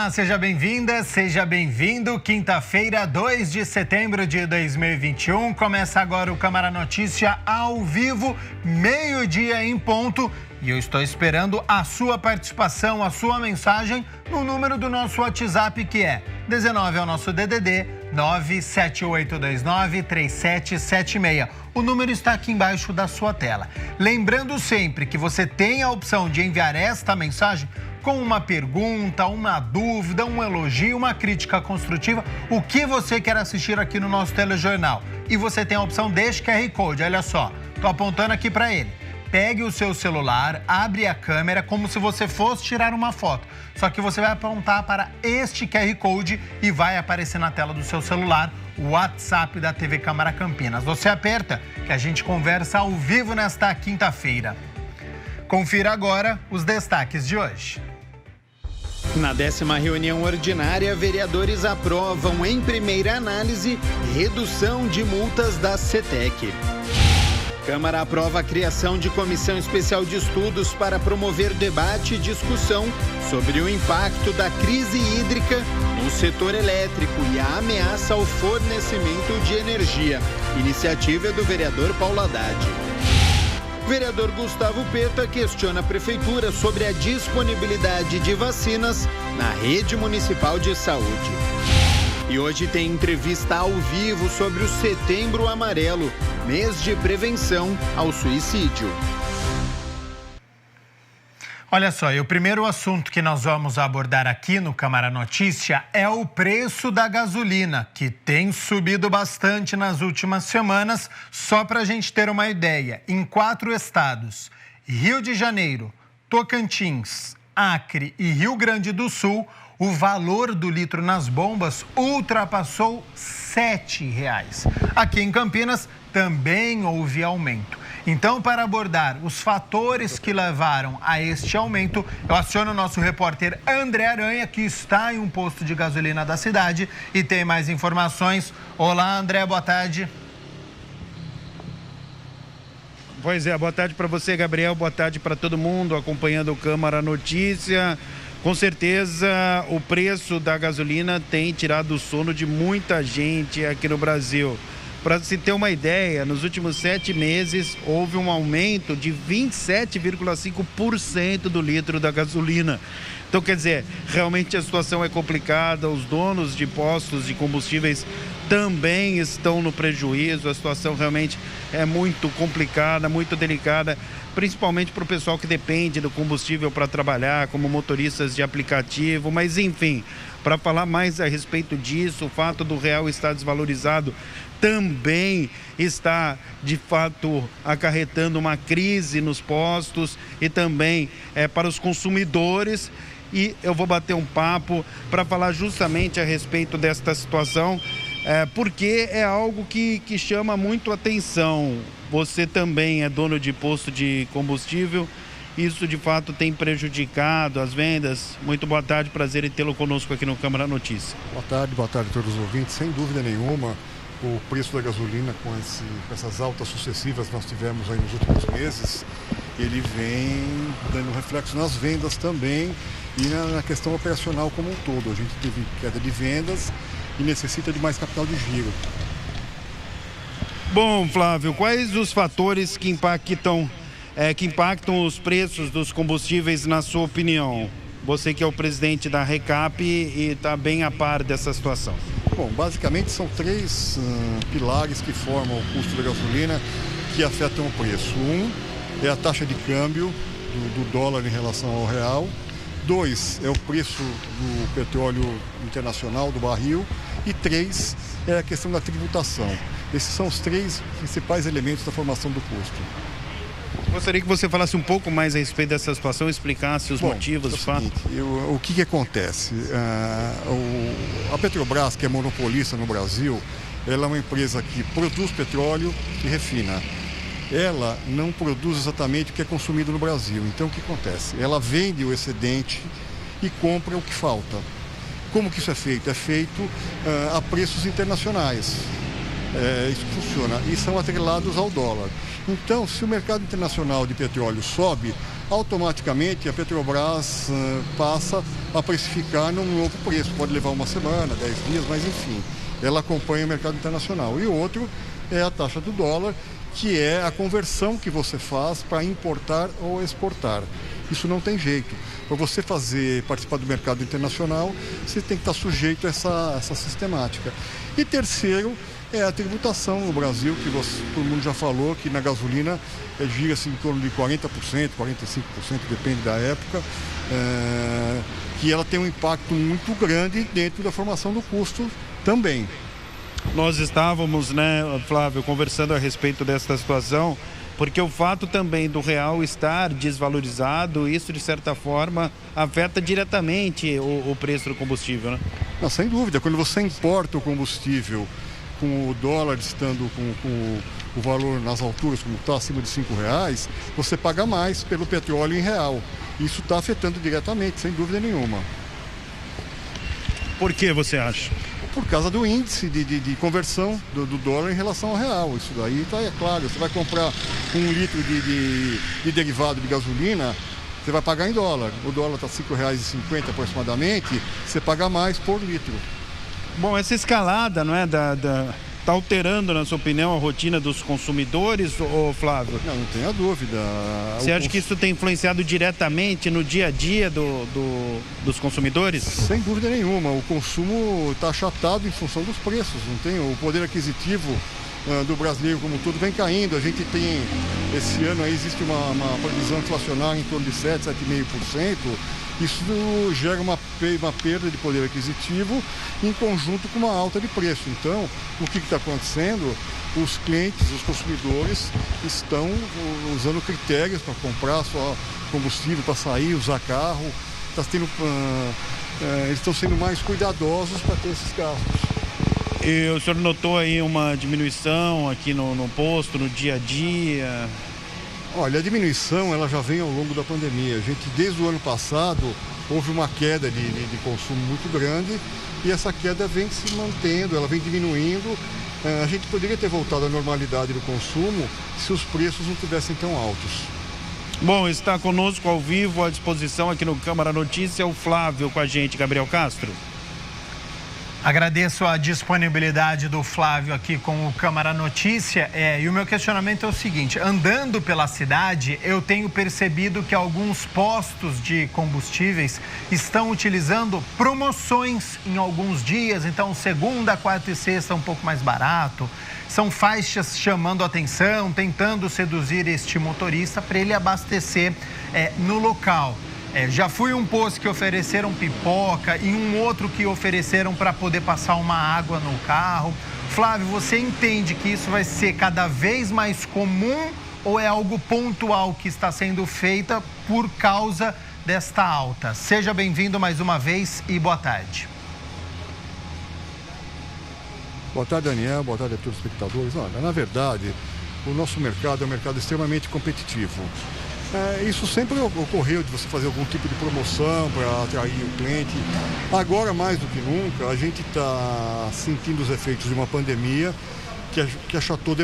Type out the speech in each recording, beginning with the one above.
Olá, seja bem-vinda, seja bem-vindo. Quinta-feira, 2 de setembro de 2021. Começa agora o Câmara Notícia ao vivo, meio-dia em ponto. E eu estou esperando a sua participação, a sua mensagem no número do nosso WhatsApp, que é 19, é o nosso DDD 978293776. O número está aqui embaixo da sua tela. Lembrando sempre que você tem a opção de enviar esta mensagem com uma pergunta, uma dúvida, um elogio, uma crítica construtiva, o que você quer assistir aqui no nosso telejornal. E você tem a opção deste QR Code, olha só, estou apontando aqui para ele. Pegue o seu celular, abre a câmera como se você fosse tirar uma foto. Só que você vai apontar para este QR Code e vai aparecer na tela do seu celular o WhatsApp da TV Câmara Campinas. Você aperta que a gente conversa ao vivo nesta quinta-feira. Confira agora os destaques de hoje. Na 10ª reunião ordinária, vereadores aprovam em primeira análise redução de multas da CETEC. Câmara aprova a criação de comissão especial de estudos para promover debate e discussão sobre o impacto da crise hídrica no setor elétrico e a ameaça ao fornecimento de energia. Iniciativa do vereador Paulo Haddad. Vereador Gustavo Peta questiona a prefeitura sobre a disponibilidade de vacinas na rede municipal de saúde. E hoje tem entrevista ao vivo sobre o Setembro Amarelo, mês de prevenção ao suicídio. Olha só, e o primeiro assunto que nós vamos abordar aqui no Câmara Notícia é o preço da gasolina, que tem subido bastante nas últimas semanas. Só para a gente ter uma ideia, em 4 estados, Rio de Janeiro, Tocantins, Acre e Rio Grande do Sul, o valor do litro nas bombas ultrapassou R$ 7,00. Aqui em Campinas também houve aumento. Então, para abordar os fatores que levaram a este aumento, eu aciono o nosso repórter André Aranha, que está em um posto de gasolina da cidade e tem mais informações. Olá, André, boa tarde. Pois é, boa tarde para você, Gabriel, boa tarde para todo mundo acompanhando o Câmara Notícia. Com certeza, o preço da gasolina tem tirado o sono de muita gente aqui no Brasil. Para se ter uma ideia, nos últimos 7 meses houve um aumento de 27,5% do litro da gasolina. Então, quer dizer, realmente a situação é complicada, os donos de postos de combustíveis também estão no prejuízo, a situação realmente é muito complicada, muito delicada, principalmente para o pessoal que depende do combustível para trabalhar, como motoristas de aplicativo, mas enfim, para falar mais a respeito disso, o fato do real estar desvalorizado também está, de fato, acarretando uma crise nos postos e também para os consumidores. E eu vou bater um papo para falar justamente a respeito desta situação, porque é algo que chama muito atenção. Você também é dono de posto de combustível, isso de fato tem prejudicado as vendas. Muito boa tarde, prazer em tê-lo conosco aqui no Câmara Notícia. Boa tarde a todos os ouvintes. Sem dúvida nenhuma, o preço da gasolina com essas altas sucessivas que nós tivemos aí nos últimos meses, ele vem dando reflexo nas vendas também e na questão operacional como um todo. A gente teve queda de vendas e necessita de mais capital de giro. Bom, Flávio, quais os fatores que impactam os preços dos combustíveis, na sua opinião? Você que é o presidente da Recap e está bem a par dessa situação. Bom, basicamente são 3 pilares que formam o custo da gasolina que afetam o preço. Um é a taxa de câmbio do dólar em relação ao real. 2 é o preço do petróleo internacional, do barril. E 3 é a questão da tributação. Esses são os 3 principais elementos da formação do custo. Gostaria que você falasse um pouco mais a respeito dessa situação, explicasse os motivos, os fatos. O que acontece? A Petrobras, que é monopolista no Brasil, ela é uma empresa que produz petróleo e refina. Ela não produz exatamente o que é consumido no Brasil. Então, o que acontece? Ela vende o excedente e compra o que falta. Como que isso é feito? É feito a preços internacionais. Isso funciona. E são atrelados ao dólar. Então, se o mercado internacional de petróleo sobe, automaticamente a Petrobras passa a precificar num novo preço. Pode levar uma semana, 10 dias, mas enfim, ela acompanha o mercado internacional. E o outro é a taxa do dólar, que é a conversão que você faz para importar ou exportar. Isso não tem jeito. Para você participar do mercado internacional, você tem que estar sujeito a essa sistemática. E terceiro, é a tributação no Brasil, que todo mundo já falou, que na gasolina gira-se em torno de 40%, 45%, depende da época, que ela tem um impacto muito grande dentro da formação do custo também. Nós estávamos, Flávio, conversando a respeito desta situação, porque o fato também do real estar desvalorizado, isso de certa forma afeta diretamente o preço do combustível, né? Não, sem dúvida, quando você importa o combustível com o dólar estando com o valor nas alturas, como está acima de R$5, você paga mais pelo petróleo em real. Isso está afetando diretamente, sem dúvida nenhuma. Por que você acha? Por causa do índice de conversão do dólar em relação ao real. Isso daí é claro. Você vai comprar 1 litro de derivado de gasolina, você vai pagar em dólar. O dólar está R$5,50 aproximadamente, você paga mais por litro. Bom, essa escalada, não é, está alterando, na sua opinião, a rotina dos consumidores, Flávio? Não tenha dúvida. Você acha que isso tem influenciado diretamente no dia a dia dos consumidores? Sem dúvida nenhuma. O consumo está achatado em função dos preços. Não tem o poder aquisitivo do brasileiro como um todo vem caindo. A gente tem, esse ano aí existe uma previsão inflacionária em torno de 7, 7,5%. Isso gera uma perda de poder aquisitivo em conjunto com uma alta de preço. Então, o que está acontecendo? Os clientes, os consumidores estão usando critérios para comprar só combustível, para sair, usar carro. Eles estão sendo mais cuidadosos para ter esses gastos. E o senhor notou aí uma diminuição aqui no posto, no dia a dia? Olha, a diminuição ela já vem ao longo da pandemia. A gente, desde o ano passado, houve uma queda de consumo muito grande e essa queda vem se mantendo, ela vem diminuindo. A gente poderia ter voltado à normalidade do consumo se os preços não tivessem tão altos. Bom, está conosco ao vivo, à disposição aqui no Câmara Notícia, o Flávio com a gente, Gabriel Castro. Agradeço a disponibilidade do Flávio aqui com o Câmara Notícia. E o meu questionamento é o seguinte: andando pela cidade, eu tenho percebido que alguns postos de combustíveis estão utilizando promoções em alguns dias. Então, segunda, quarta e sexta, um pouco mais barato. São faixas chamando atenção, tentando seduzir este motorista para ele abastecer no local. Já fui um posto que ofereceram pipoca e um outro que ofereceram para poder passar uma água no carro. Flávio, você entende que isso vai ser cada vez mais comum ou é algo pontual que está sendo feita por causa desta alta? Seja bem-vindo mais uma vez e boa tarde. Boa tarde, Daniel. Boa tarde a todos os espectadores. Olha, na verdade, o nosso mercado é um mercado extremamente competitivo. Isso sempre ocorreu de você fazer algum tipo de promoção para atrair o cliente. Agora, mais do que nunca, a gente está sentindo os efeitos de uma pandemia que achatou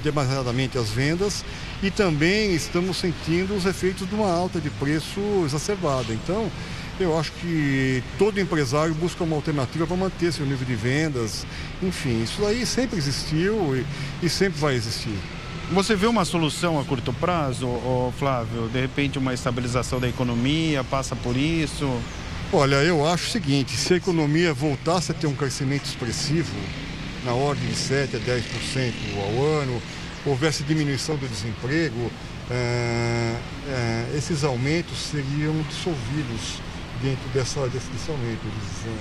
demasiadamente as vendas e também estamos sentindo os efeitos de uma alta de preço exacerbada. Então, eu acho que todo empresário busca uma alternativa para manter seu nível de vendas. Enfim, isso aí sempre existiu e sempre vai existir. Você vê uma solução a curto prazo, Flávio? De repente uma estabilização da economia, passa por isso? Olha, eu acho o seguinte, se a economia voltasse a ter um crescimento expressivo, na ordem de 7 a 10% ao ano, houvesse diminuição do desemprego, esses aumentos seriam dissolvidos dentro desse aumento, eles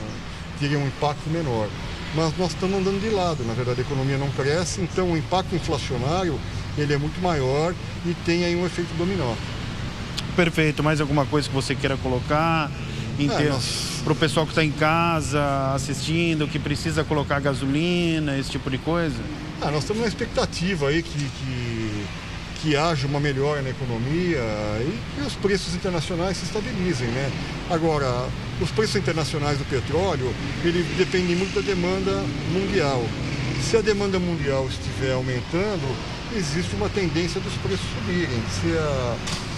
teriam um impacto menor. Mas nós estamos andando de lado, na verdade a economia não cresce, então o impacto inflacionário ele é muito maior e tem aí um efeito dominó. Perfeito, mais alguma coisa que você queira colocar para o pessoal que está em casa assistindo, que precisa colocar gasolina, esse tipo de coisa? Nós estamos na expectativa aí que haja uma melhora na economia e que os preços internacionais se estabilizem, né? Agora, os preços internacionais do petróleo, ele depende muito da demanda mundial. Se a demanda mundial estiver aumentando, existe uma tendência dos preços subirem.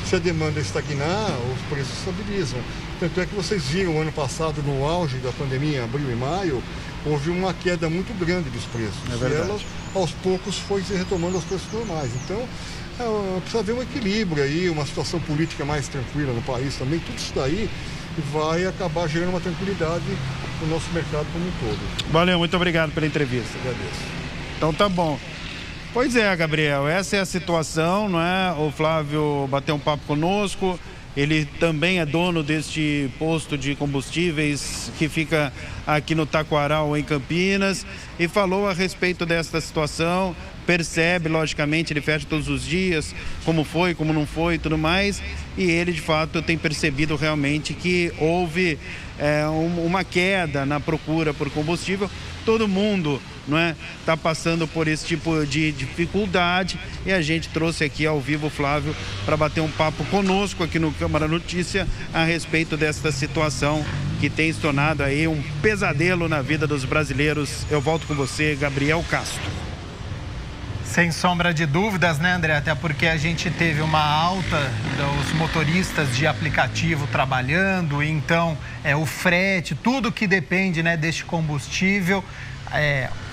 Se a demanda estagnar, os preços estabilizam. Tanto é que vocês viram ano passado, no auge da pandemia, em abril e maio, houve uma queda muito grande dos preços. E ela, aos poucos, foi se retomando aos preços normais. Então, precisa haver um equilíbrio aí, uma situação política mais tranquila no país também. Tudo isso daí vai acabar gerando uma tranquilidade no nosso mercado como um todo. Valeu, muito obrigado pela entrevista. Agradeço. Então tá bom. Pois é, Gabriel, essa é a situação, não é? O Flávio bateu um papo conosco, ele também é dono deste posto de combustíveis que fica aqui no Taquaral, em Campinas, e falou a respeito desta situação. Percebe, logicamente, ele fecha todos os dias, como foi, como não foi e tudo mais, e ele, de fato, tem percebido realmente que houve uma queda na procura por combustível. Todo mundo, não é, está passando por esse tipo de dificuldade, e a gente trouxe aqui ao vivo o Flávio para bater um papo conosco aqui no Câmara Notícia a respeito desta situação que tem se tornado aí um pesadelo na vida dos brasileiros. Eu volto com você, Gabriel Castro. Sem sombra de dúvidas, né, André? Até porque a gente teve uma alta dos motoristas de aplicativo trabalhando, então o frete, tudo que depende, né, deste combustível,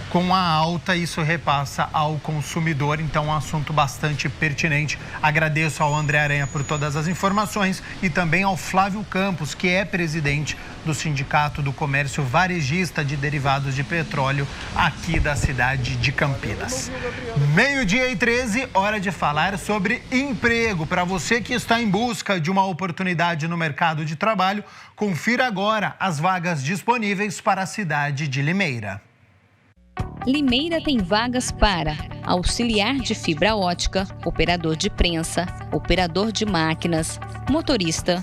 com a alta, isso repassa ao consumidor. Então, um assunto bastante pertinente. Agradeço ao André Aranha por todas as informações e também ao Flávio Campos, que é presidente do Sindicato do Comércio Varejista de Derivados de Petróleo aqui da cidade de Campinas. 12h13, hora de falar sobre emprego. Para você que está em busca de uma oportunidade no mercado de trabalho, confira agora as vagas disponíveis para a cidade de Limeira. Limeira tem vagas para auxiliar de fibra ótica, operador de prensa, operador de máquinas, motorista,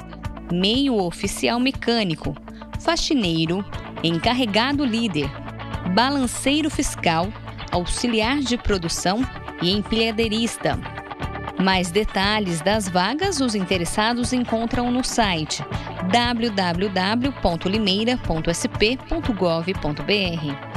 meio oficial mecânico, faxineiro, encarregado líder, balanceiro fiscal, auxiliar de produção e empilhadeirista. Mais detalhes das vagas os interessados encontram no site www.limeira.sp.gov.br.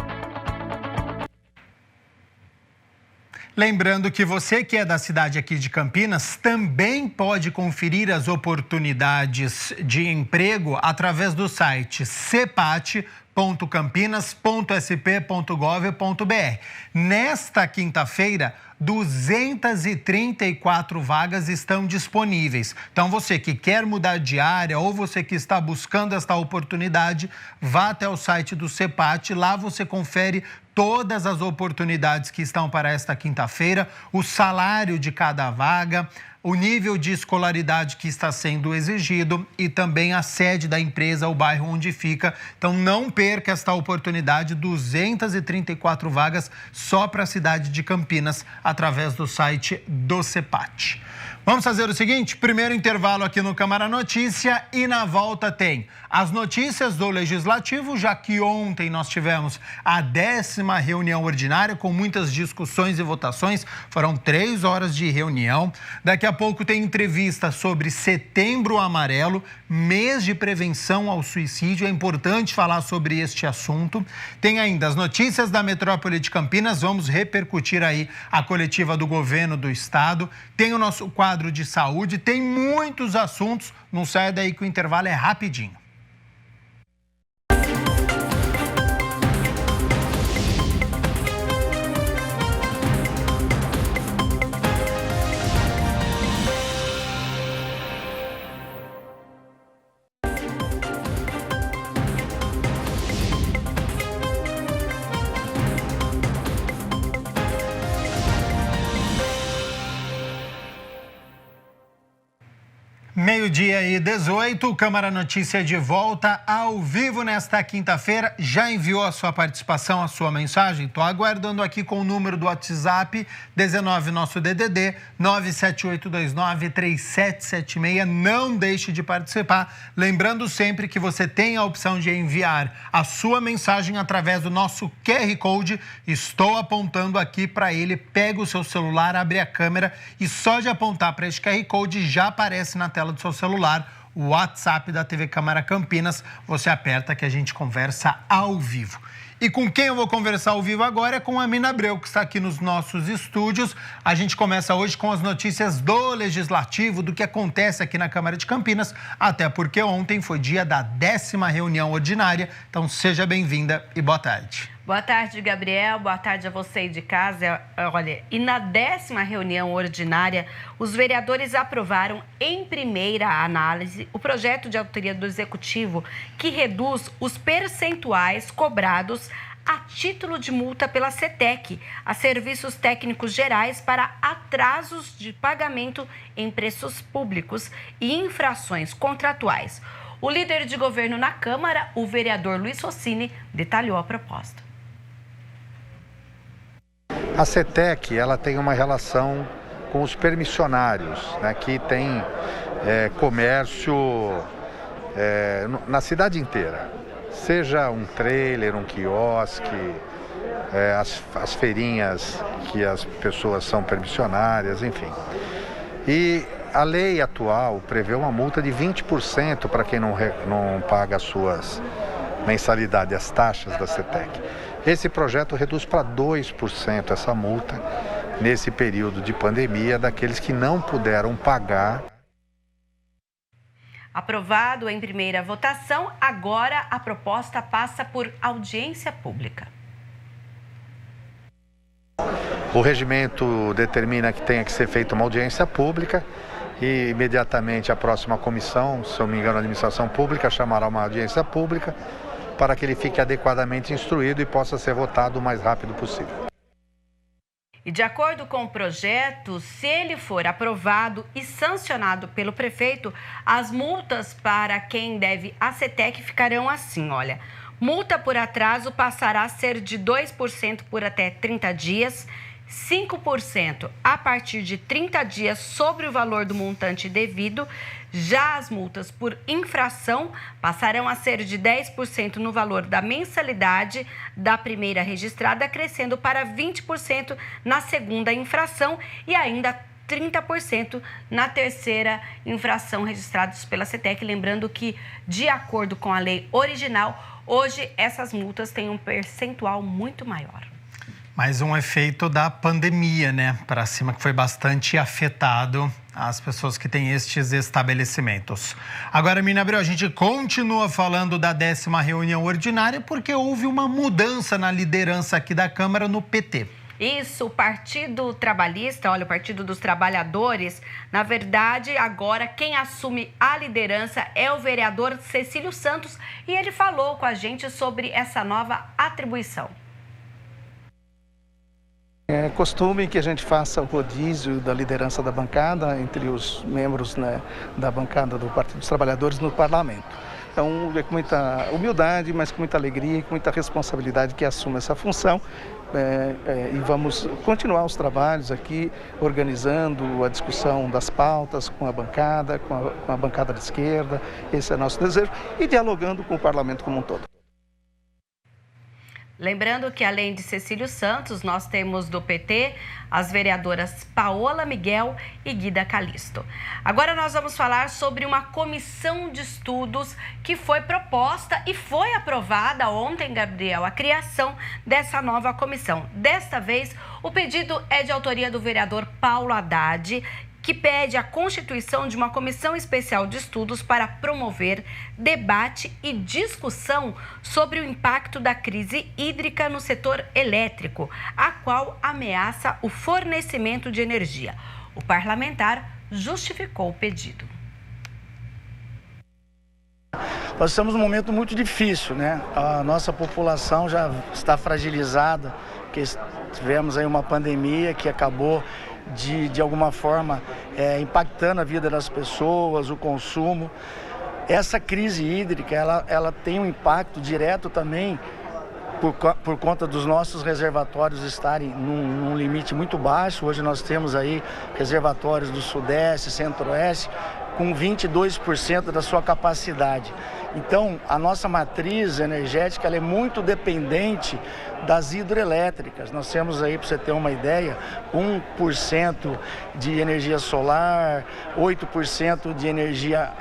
Lembrando que você que é da cidade aqui de Campinas também pode conferir as oportunidades de emprego através do site cepat.campinas.sp.gov.br. Nesta quinta-feira, 234 vagas estão disponíveis. Então, você que quer mudar de área ou você que está buscando esta oportunidade, vá até o site do CEPAT. Lá você confere todas as oportunidades que estão para esta quinta-feira, o salário de cada vaga, o nível de escolaridade que está sendo exigido e também a sede da empresa, o bairro onde fica. Então, não perca esta oportunidade, 234 vagas só para a cidade de Campinas, através do site do CEPAT. Vamos fazer o seguinte, primeiro intervalo aqui no Câmara Notícia e na volta tem as notícias do Legislativo, já que ontem nós tivemos a 10ª reunião ordinária com muitas discussões e votações, foram 3 horas de reunião. Daqui a pouco tem entrevista sobre Setembro Amarelo, mês de prevenção ao suicídio, é importante falar sobre este assunto. Tem ainda as notícias da metrópole de Campinas, vamos repercutir aí a coletiva do governo do estado, tem o nosso quadro de saúde, tem muitos assuntos, não sai daí que o intervalo é rapidinho. Meio-dia e 18, Câmara Notícia de volta ao vivo nesta quinta-feira. Já enviou a sua participação, a sua mensagem? Estou aguardando aqui com o número do WhatsApp, 19, nosso DDD, 978293776. Não deixe de participar. Lembrando sempre que você tem a opção de enviar a sua mensagem através do nosso QR Code. Estou apontando aqui para ele. Pega o seu celular, abre a câmera e só de apontar para esse QR Code já aparece na tela do seu celular o WhatsApp da TV Câmara Campinas. Você aperta que a gente conversa ao vivo. E com quem eu vou conversar ao vivo agora é com a Mina Abreu, que está aqui nos nossos estúdios. A gente começa hoje com as notícias do Legislativo, do que acontece aqui na Câmara de Campinas, até porque ontem foi dia da 10ª reunião ordinária. Então, seja bem-vinda e boa tarde. Boa tarde, Gabriel. Boa tarde a você aí de casa. Olha, e na 10ª reunião ordinária, os vereadores aprovaram em primeira análise o projeto de autoria do Executivo que reduz os percentuais cobrados a título de multa pela CETEC, a Serviços Técnicos Gerais para atrasos de pagamento em preços públicos e infrações contratuais. O líder de governo na Câmara, o vereador Luiz Rossini, detalhou a proposta. A CETEC, ela tem uma relação com os permissionários, né, que tem comércio na cidade inteira. Seja um trailer, um quiosque, as feirinhas que as pessoas são permissionárias, enfim. E a lei atual prevê uma multa de 20% para quem não paga as suas mensalidades, as taxas da CETEC. Esse projeto reduz para 2% essa multa nesse período de pandemia daqueles que não puderam pagar. Aprovado em primeira votação, agora a proposta passa por audiência pública. O regimento determina que tenha que ser feita uma audiência pública e imediatamente a próxima comissão, se eu não me engano, a administração pública chamará uma audiência pública para que ele fique adequadamente instruído e possa ser votado o mais rápido possível. E de acordo com o projeto, se ele for aprovado e sancionado pelo prefeito, as multas para quem deve à CETEC ficarão assim, olha. Multa por atraso passará a ser de 2% por até 30 dias, 5% a partir de 30 dias sobre o valor do montante devido. Já as multas por infração passarão a ser de 10% no valor da mensalidade da primeira registrada, crescendo para 20% na segunda infração e ainda 30% na terceira infração registrados pela CETEC. Lembrando que, de acordo com a lei original, hoje essas multas têm um percentual muito maior. Mais um efeito da pandemia, né? Para cima, que foi bastante afetado as pessoas que têm estes estabelecimentos. Agora, Mina Abreu, a gente continua falando da 10ª reunião ordinária porque houve uma mudança na liderança aqui da Câmara no PT. Isso, o Partido Trabalhista, olha, o Partido dos Trabalhadores, na verdade, agora quem assume a liderança é o vereador Cecílio Santos e ele falou com a gente sobre essa nova atribuição. É costume que a gente faça o rodízio da liderança da bancada entre os membros, né, da bancada do Partido dos Trabalhadores no Parlamento. Então, é com muita humildade, mas com muita alegria e com muita responsabilidade que assumo essa função. E vamos continuar os trabalhos aqui, organizando a discussão das pautas com a bancada, com a bancada de esquerda, esse é nosso desejo, e dialogando com o Parlamento como um todo. Lembrando que, além de Cecílio Santos, nós temos do PT as vereadoras Paola Miguel e Guida Calisto. Agora nós vamos falar sobre uma comissão de estudos que foi proposta e foi aprovada ontem, Gabriel, a criação dessa nova comissão. Desta vez, o pedido é de autoria do vereador Paulo Haddad, que pede a constituição de uma comissão especial de estudos para promover debate e discussão sobre o impacto da crise hídrica no setor elétrico, a qual ameaça o fornecimento de energia. O parlamentar justificou o pedido. Nós estamos num momento muito difícil, né? A nossa população já está fragilizada, porque tivemos aí uma pandemia que acabou de alguma forma impactando a vida das pessoas, o consumo. Essa crise hídrica, ela tem um impacto direto também por conta dos nossos reservatórios estarem num limite muito baixo. Hoje nós temos aí reservatórios do Sudeste, Centro-Oeste, com 22% da sua capacidade. Então, a nossa matriz energética ela é muito dependente das hidrelétricas. Nós temos aí, para você ter uma ideia, 1% de energia solar, 8% de energia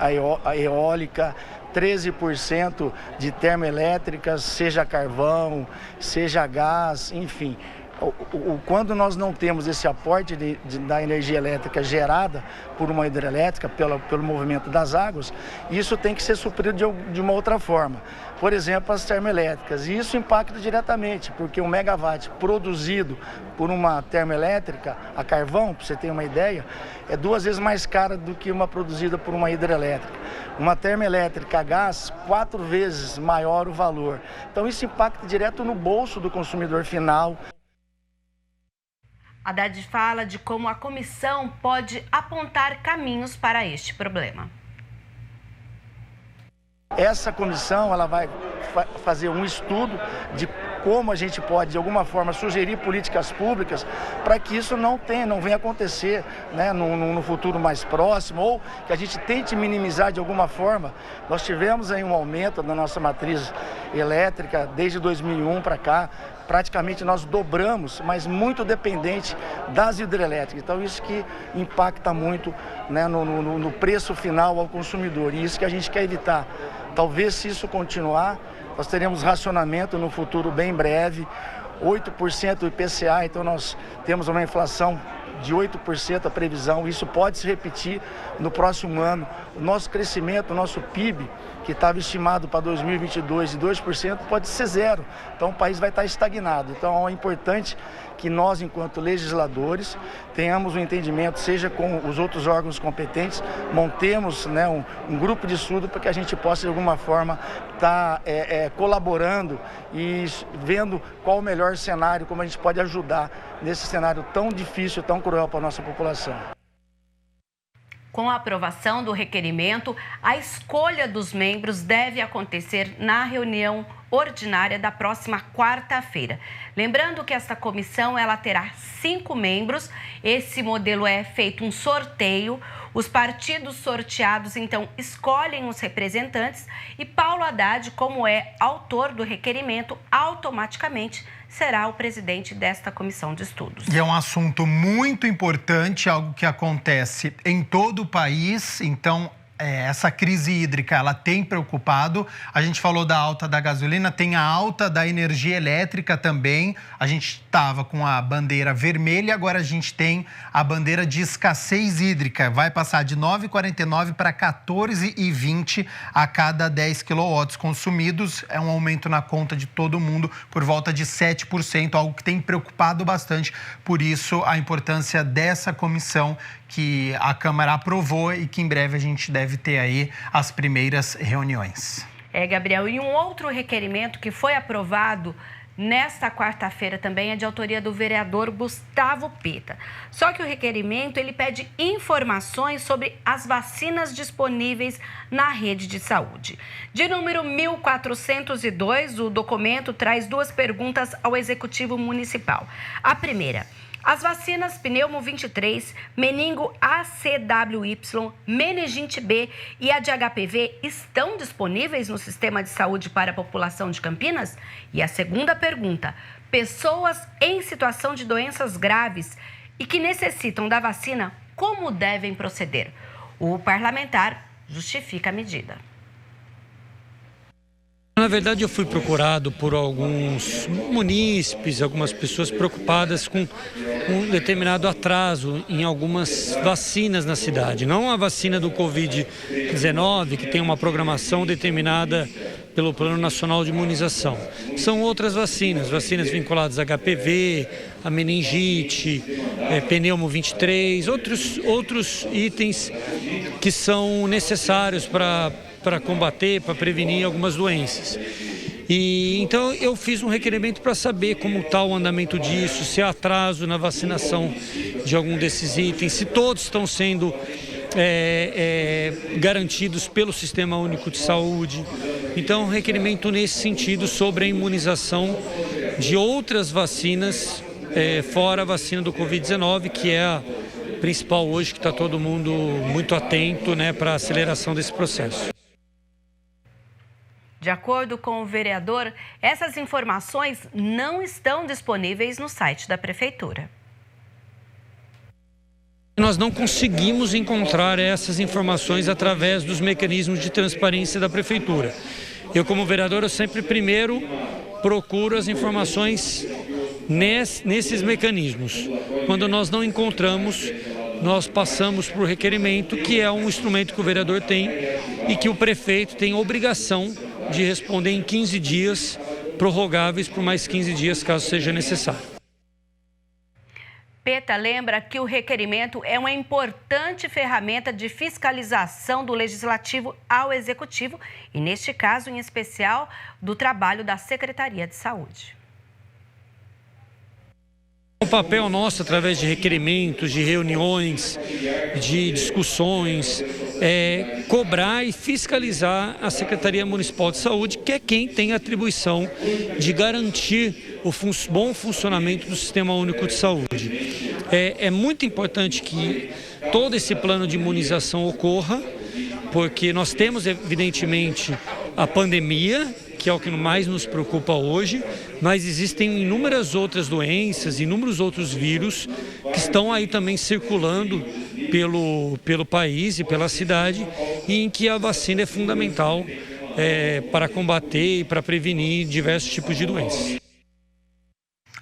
eólica, 13% de termoelétricas, seja carvão, seja gás, enfim. Quando nós não temos esse aporte da energia elétrica gerada por uma hidrelétrica, pelo movimento das águas, isso tem que ser suprido de uma outra forma. Por exemplo, as termoelétricas. E isso impacta diretamente, porque um megawatt produzido por uma termoelétrica a carvão, para você ter uma ideia, é 2 vezes mais cara do que uma produzida por uma hidrelétrica. Uma termoelétrica a gás, 4 vezes maior o valor. Então isso impacta direto no bolso do consumidor final. Haddad fala de como a comissão pode apontar caminhos para este problema. Essa comissão ela vai fazer um estudo de como a gente pode, de alguma forma, sugerir políticas públicas para que isso não venha acontecer, né, no futuro mais próximo, ou que a gente tente minimizar de alguma forma. Nós tivemos aí um aumento da nossa matriz elétrica desde 2001 para cá. Praticamente nós dobramos, mas muito dependente das hidrelétricas. Então isso que impacta muito, né, no preço final ao consumidor. E isso que a gente quer evitar. Talvez se isso continuar, nós teremos racionamento no futuro bem breve, 8% do IPCA, então nós temos uma inflação de 8% a previsão, isso pode se repetir no próximo ano. O nosso crescimento, o nosso PIB, que estava estimado para 2022 de 2%, pode ser 0%. Então o país vai estar estagnado. Então é importante que nós, enquanto legisladores, tenhamos um entendimento, seja com os outros órgãos competentes, montemos, né, um grupo de estudo para que a gente possa, de alguma forma, estar colaborando e vendo qual o melhor cenário, como a gente pode ajudar nesse cenário tão difícil, tão cruel para a nossa população. Com a aprovação do requerimento, a escolha dos membros deve acontecer na reunião ordinária da próxima quarta-feira. Lembrando que esta comissão ela terá 5 membros. Esse modelo é feito um sorteio. Os partidos sorteados, então, escolhem os representantes e Paulo Haddad, como é autor do requerimento, automaticamente será o presidente desta comissão de estudos. E é um assunto muito importante, algo que acontece em todo o país, então essa crise hídrica, ela tem preocupado. A gente falou da alta da gasolina, tem a alta da energia elétrica também. A gente estava com a bandeira vermelha, agora a gente tem a bandeira de escassez hídrica. Vai passar de 9,49 para 14,20 a cada 10 quilowatts consumidos. É um aumento na conta de todo mundo por volta de 7%, algo que tem preocupado bastante. Por isso, a importância dessa comissão que a Câmara aprovou e que em breve a gente deve ter aí as primeiras reuniões. Gabriel, e um outro requerimento que foi aprovado nesta quarta-feira também é de autoria do vereador Gustavo Pita. Só que o requerimento ele pede informações sobre as vacinas disponíveis na rede de saúde. De número 1402, o documento traz 2 perguntas ao Executivo Municipal. A primeira: as vacinas Pneumo 23, Meningo ACWY, Meningite B e a de HPV estão disponíveis no sistema de saúde para a população de Campinas? E a segunda pergunta: pessoas em situação de doenças graves e que necessitam da vacina, como devem proceder? O parlamentar justifica a medida. Na verdade, eu fui procurado por alguns munícipes, algumas pessoas preocupadas com um determinado atraso em algumas vacinas na cidade. Não a vacina do Covid-19, que tem uma programação determinada pelo Plano Nacional de Imunização. São outras vacinas vinculadas a HPV, a meningite, Pneumo 23, outros itens que são necessários para combater, para prevenir algumas doenças. E então eu fiz um requerimento para saber como está o andamento disso, se há atraso na vacinação de algum desses itens, se todos estão sendo garantidos pelo Sistema Único de Saúde. Então, um requerimento nesse sentido sobre a imunização de outras vacinas, fora a vacina do Covid-19, que é a principal hoje, que está todo mundo muito atento, né, para a aceleração desse processo. De acordo com o vereador, essas informações não estão disponíveis no site da Prefeitura. Nós não conseguimos encontrar essas informações através dos mecanismos de transparência da Prefeitura. Eu, como vereador, eu sempre primeiro procuro as informações nesses mecanismos. Quando nós não encontramos, nós passamos para o requerimento, que é um instrumento que o vereador tem e que o prefeito tem obrigação de responder em 15 dias, prorrogáveis por mais 15 dias, caso seja necessário. Peta lembra que o requerimento é uma importante ferramenta de fiscalização do Legislativo ao Executivo e, neste caso, em especial, do trabalho da Secretaria de Saúde. O papel nosso, através de requerimentos, de reuniões, de discussões, é cobrar e fiscalizar a Secretaria Municipal de Saúde, que é quem tem a atribuição de garantir o bom funcionamento do Sistema Único de Saúde. É muito importante que todo esse plano de imunização ocorra, porque nós temos, evidentemente, a pandemia, que é o que mais nos preocupa hoje, mas existem inúmeras outras doenças, inúmeros outros vírus que estão aí também circulando pelo país e pela cidade, e em que a vacina é fundamental para combater e para prevenir diversos tipos de doenças.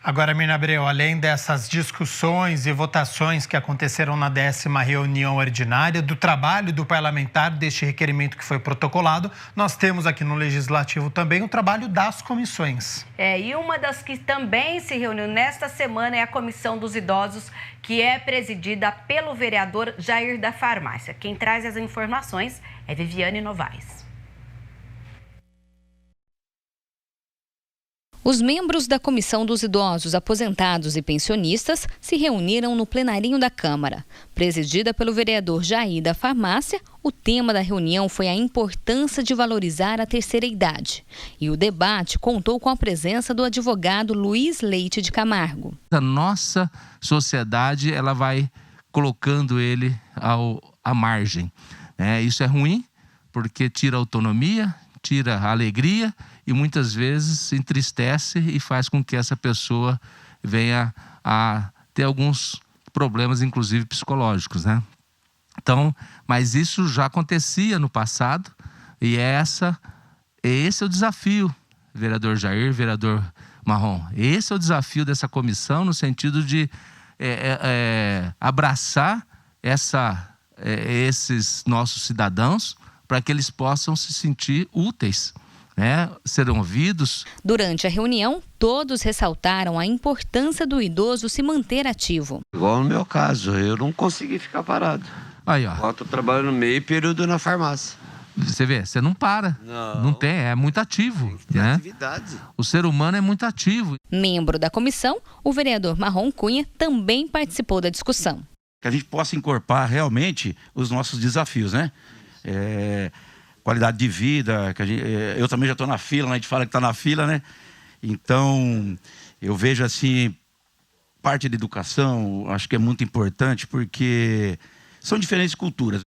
Agora, Mirna Abreu, além dessas discussões e votações que aconteceram na 10ª reunião ordinária, do trabalho do parlamentar deste requerimento que foi protocolado, nós temos aqui no Legislativo também o trabalho das comissões. E uma das que também se reuniu nesta semana é a Comissão dos Idosos, que é presidida pelo vereador Jair da Farmácia. Quem traz as informações é Viviane Novaes. Os membros da Comissão dos Idosos, Aposentados e Pensionistas se reuniram no plenarinho da Câmara. Presidida pelo vereador Jair da Farmácia, o tema da reunião foi a importância de valorizar a terceira idade. E o debate contou com a presença do advogado Luiz Leite de Camargo. A nossa sociedade, ela vai colocando ele à margem. Isso é ruim, porque tira a autonomia, tira a alegria e muitas vezes entristece e faz com que essa pessoa venha a ter alguns problemas, inclusive psicológicos, né? Então, mas isso já acontecia no passado e esse é o desafio, vereador Jair, vereador Marrom. Esse é o desafio dessa comissão no sentido de abraçar esses nossos cidadãos para que eles possam se sentir úteis, serão ouvidos. Durante a reunião, todos ressaltaram a importância do idoso se manter ativo. Igual no meu caso, eu não consegui ficar parado. Aí, ó. Eu tô trabalhando meio período na farmácia. Você vê, você não para. Não tem, é muito ativo. Tem atividade. O ser humano é muito ativo. Membro da comissão, o vereador Marrom Cunha também participou da discussão. Que a gente possa incorporar realmente os nossos desafios, né? Qualidade de vida, eu também já estou na fila, né? A gente fala que está na fila, né? Então, eu vejo assim, parte da educação, acho que é muito importante, porque são diferentes culturas.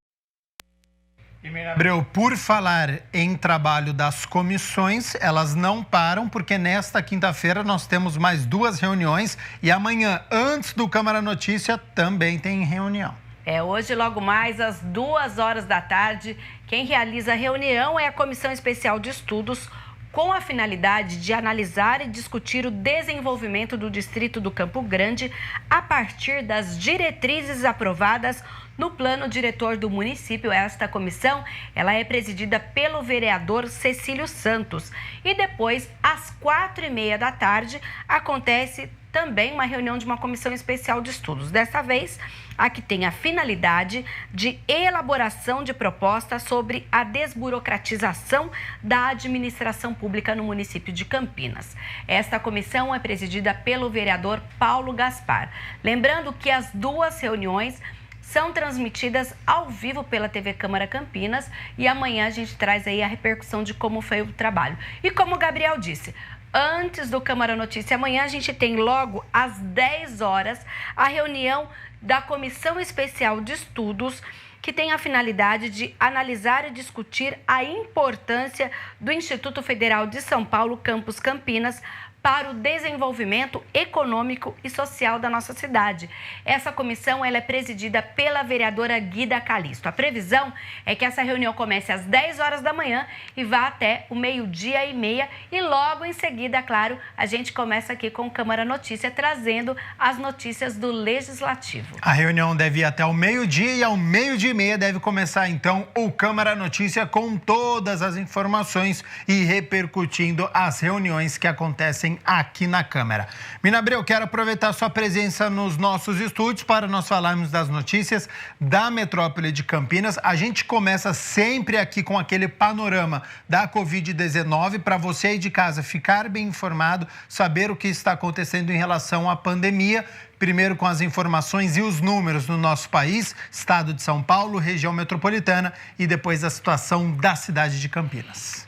Abreu, por falar em trabalho das comissões, elas não param, porque nesta quinta-feira nós temos mais 2 reuniões e amanhã, antes do Câmara Notícia, também tem reunião. Hoje, logo mais, às 2h da tarde, quem realiza a reunião é a Comissão Especial de Estudos, com a finalidade de analisar e discutir o desenvolvimento do distrito do Campo Grande a partir das diretrizes aprovadas no plano diretor do município. Esta comissão, ela é presidida pelo vereador Cecílio Santos. E depois, às 4h30 da tarde, acontece também uma reunião de uma comissão especial de estudos. Dessa vez, a que tem a finalidade de elaboração de propostas sobre a desburocratização da administração pública no município de Campinas. Esta comissão é presidida pelo vereador Paulo Gaspar. Lembrando que as 2 reuniões são transmitidas ao vivo pela TV Câmara Campinas e amanhã a gente traz aí a repercussão de como foi o trabalho. E como o Gabriel disse, antes do Câmara Notícia, amanhã a gente tem logo às 10 horas a reunião da Comissão Especial de Estudos, que tem a finalidade de analisar e discutir a importância do Instituto Federal de São Paulo, Campus Campinas, para o desenvolvimento econômico e social da nossa cidade. Essa comissão ela é presidida pela vereadora Guida Calisto. A previsão é que essa reunião comece às 10 horas da manhã e vá até o 12h30 e logo em seguida, claro, a gente começa aqui com o Câmara Notícia trazendo as notícias do Legislativo. A reunião deve ir até o 12h e ao 12h30 deve começar então o Câmara Notícia com todas as informações e repercutindo as reuniões que acontecem aqui na Câmara. Mina Abreu, quero aproveitar sua presença nos nossos estúdios para nós falarmos das notícias da metrópole de Campinas. A gente começa sempre aqui com aquele panorama da Covid-19 para você aí de casa ficar bem informado, saber o que está acontecendo em relação à pandemia. Primeiro com as informações e os números no nosso país, estado de São Paulo, região metropolitana e depois a situação da cidade de Campinas.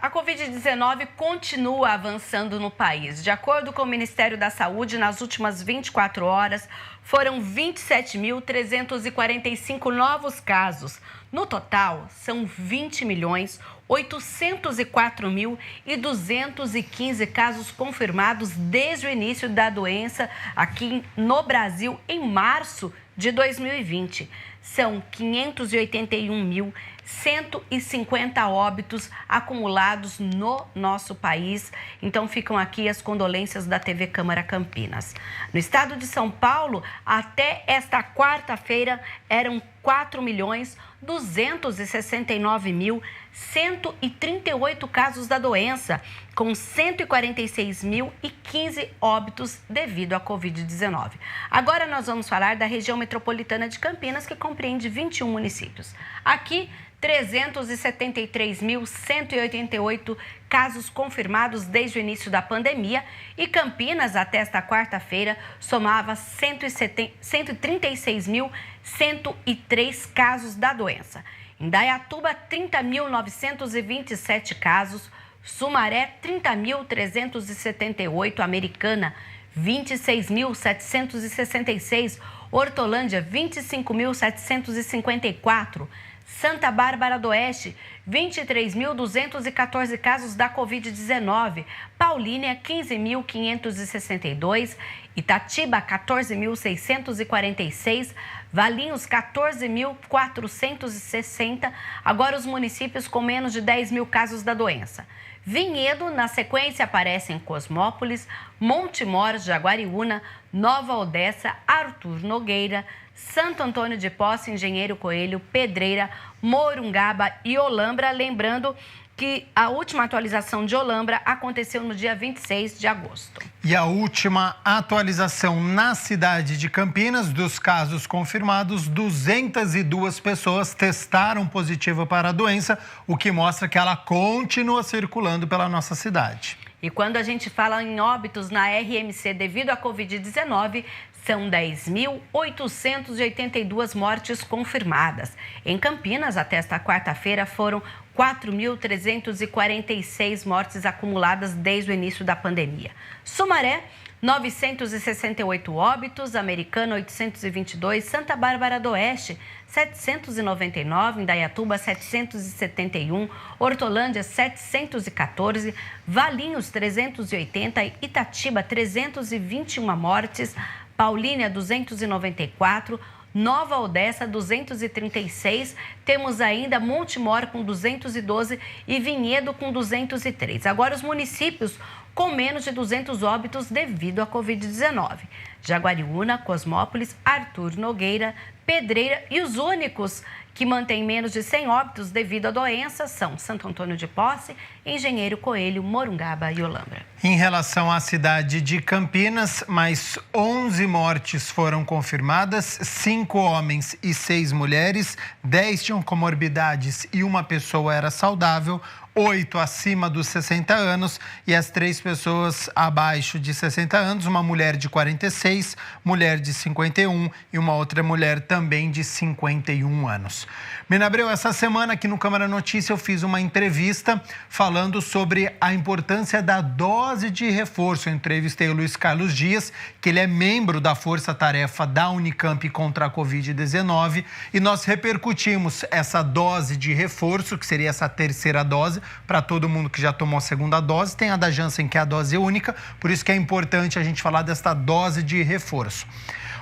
A Covid-19 continua avançando no país. De acordo com o Ministério da Saúde, nas últimas 24 horas, foram 27.345 novos casos. No total, são 20.804.215 casos confirmados desde o início da doença aqui no Brasil em março de 2020. São 581.150 óbitos acumulados no nosso país. Então ficam aqui as condolências da TV Câmara Campinas. No estado de São Paulo, até esta quarta-feira, eram 4.269.138 casos da doença, com 146.015 óbitos devido à Covid-19. Agora nós vamos falar da região metropolitana de Campinas, que compreende 21 municípios. Aqui, 373.188 casos confirmados desde o início da pandemia e Campinas, até esta quarta-feira, somava 136.103 casos da doença. Indaiatuba, 30.927 casos, Sumaré, 30.378, Americana, 26.766, Hortolândia, 25.754, Santa Bárbara do Oeste, 23.214 casos da Covid-19. Paulínia, 15.562. Itatiba, 14.646. Valinhos, 14.460. Agora os municípios com menos de 10 mil casos da doença. Vinhedo, na sequência, aparecem Cosmópolis, Montemor, Jaguariúna, Nova Odessa, Arthur Nogueira, Santo Antônio de Posse, Engenheiro Coelho, Pedreira, Morungaba e Olambra. Lembrando que a última atualização de Olambra aconteceu no dia 26 de agosto. E a última atualização na cidade de Campinas, dos casos confirmados, 202 pessoas testaram positivo para a doença, o que mostra que ela continua circulando pela nossa cidade. E quando a gente fala em óbitos na RMC devido à Covid-19, são 10.882 mortes confirmadas. Em Campinas, até esta quarta-feira, foram 4.346 mortes acumuladas desde o início da pandemia. Sumaré, 968 óbitos, Americana, 822, Santa Bárbara do Oeste, 799, Indaiatuba, 771, Hortolândia, 714, Valinhos, 380, Itatiba, 321 mortes, Paulínia, 294, Nova Odessa, 236, temos ainda Montemor com 212 e Vinhedo com 203. Agora os municípios com menos de 200 óbitos devido à Covid-19. Jaguariúna, Cosmópolis, Arthur Nogueira, Pedreira e os únicos que mantêm menos de 100 óbitos devido à doença são Santo Antônio de Posse, Engenheiro Coelho, Morungaba e Olambra. Em relação à cidade de Campinas, mais 11 mortes foram confirmadas, 5 homens e 6 mulheres, 10 tinham comorbidades e uma pessoa era saudável, 8 acima dos 60 anos e as 3 pessoas abaixo de 60 anos, uma mulher de 46, mulher de 51 e uma outra mulher também de 51 anos. Mina Abreu, essa semana aqui no Câmara Notícia eu fiz uma entrevista falando sobre a importância da dose de reforço. Eu entrevistei o Luiz Carlos Dias, que ele é membro da Força-Tarefa da Unicamp contra a Covid-19 e nós repercutimos essa dose de reforço, que seria essa terceira dose, para todo mundo que já tomou a segunda dose. Tem a da Janssen, que é a dose única, por isso que é importante a gente falar desta dose de reforço.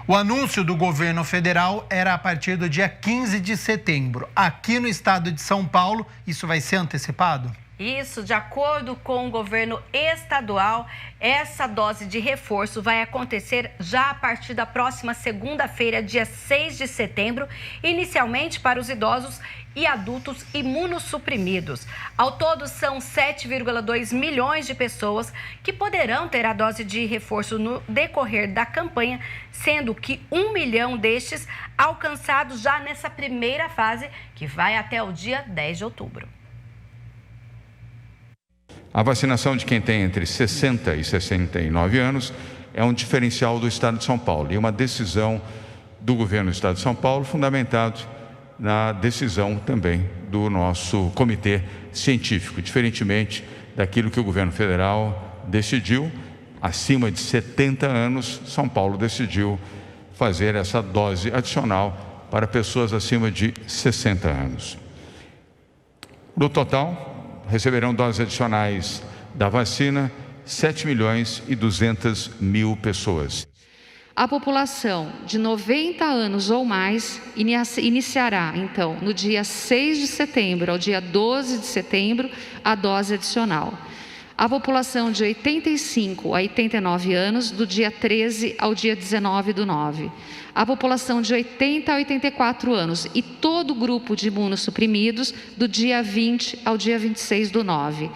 O anúncio do governo federal era a partir do dia 15 de setembro. Aqui no estado de São Paulo, isso vai ser antecipado? Isso, de acordo com o governo estadual, essa dose de reforço vai acontecer já a partir da próxima segunda-feira, dia 6 de setembro, inicialmente para os idosos e adultos imunossuprimidos. Ao todo, são 7,2 milhões de pessoas que poderão ter a dose de reforço no decorrer da campanha, sendo que 1 milhão destes alcançados já nessa primeira fase, que vai até o dia 10 de outubro. A vacinação de quem tem entre 60 e 69 anos é um diferencial do Estado de São Paulo e uma decisão do governo do Estado de São Paulo, fundamentado na decisão também do nosso comitê científico, diferentemente daquilo que o governo federal decidiu. Acima de 70 anos, São Paulo decidiu fazer essa dose adicional para pessoas acima de 60 anos. No total, receberão doses adicionais da vacina 7.200.000 pessoas. A população de 90 anos ou mais iniciará, então, no dia 6 de setembro ao dia 12 de setembro, a dose adicional. A população de 85 a 89 anos, do dia 13 ao dia 19 do 9. A população de 80 a 84 anos e todo o grupo de imunossuprimidos, do dia 20 ao dia 26 do 9.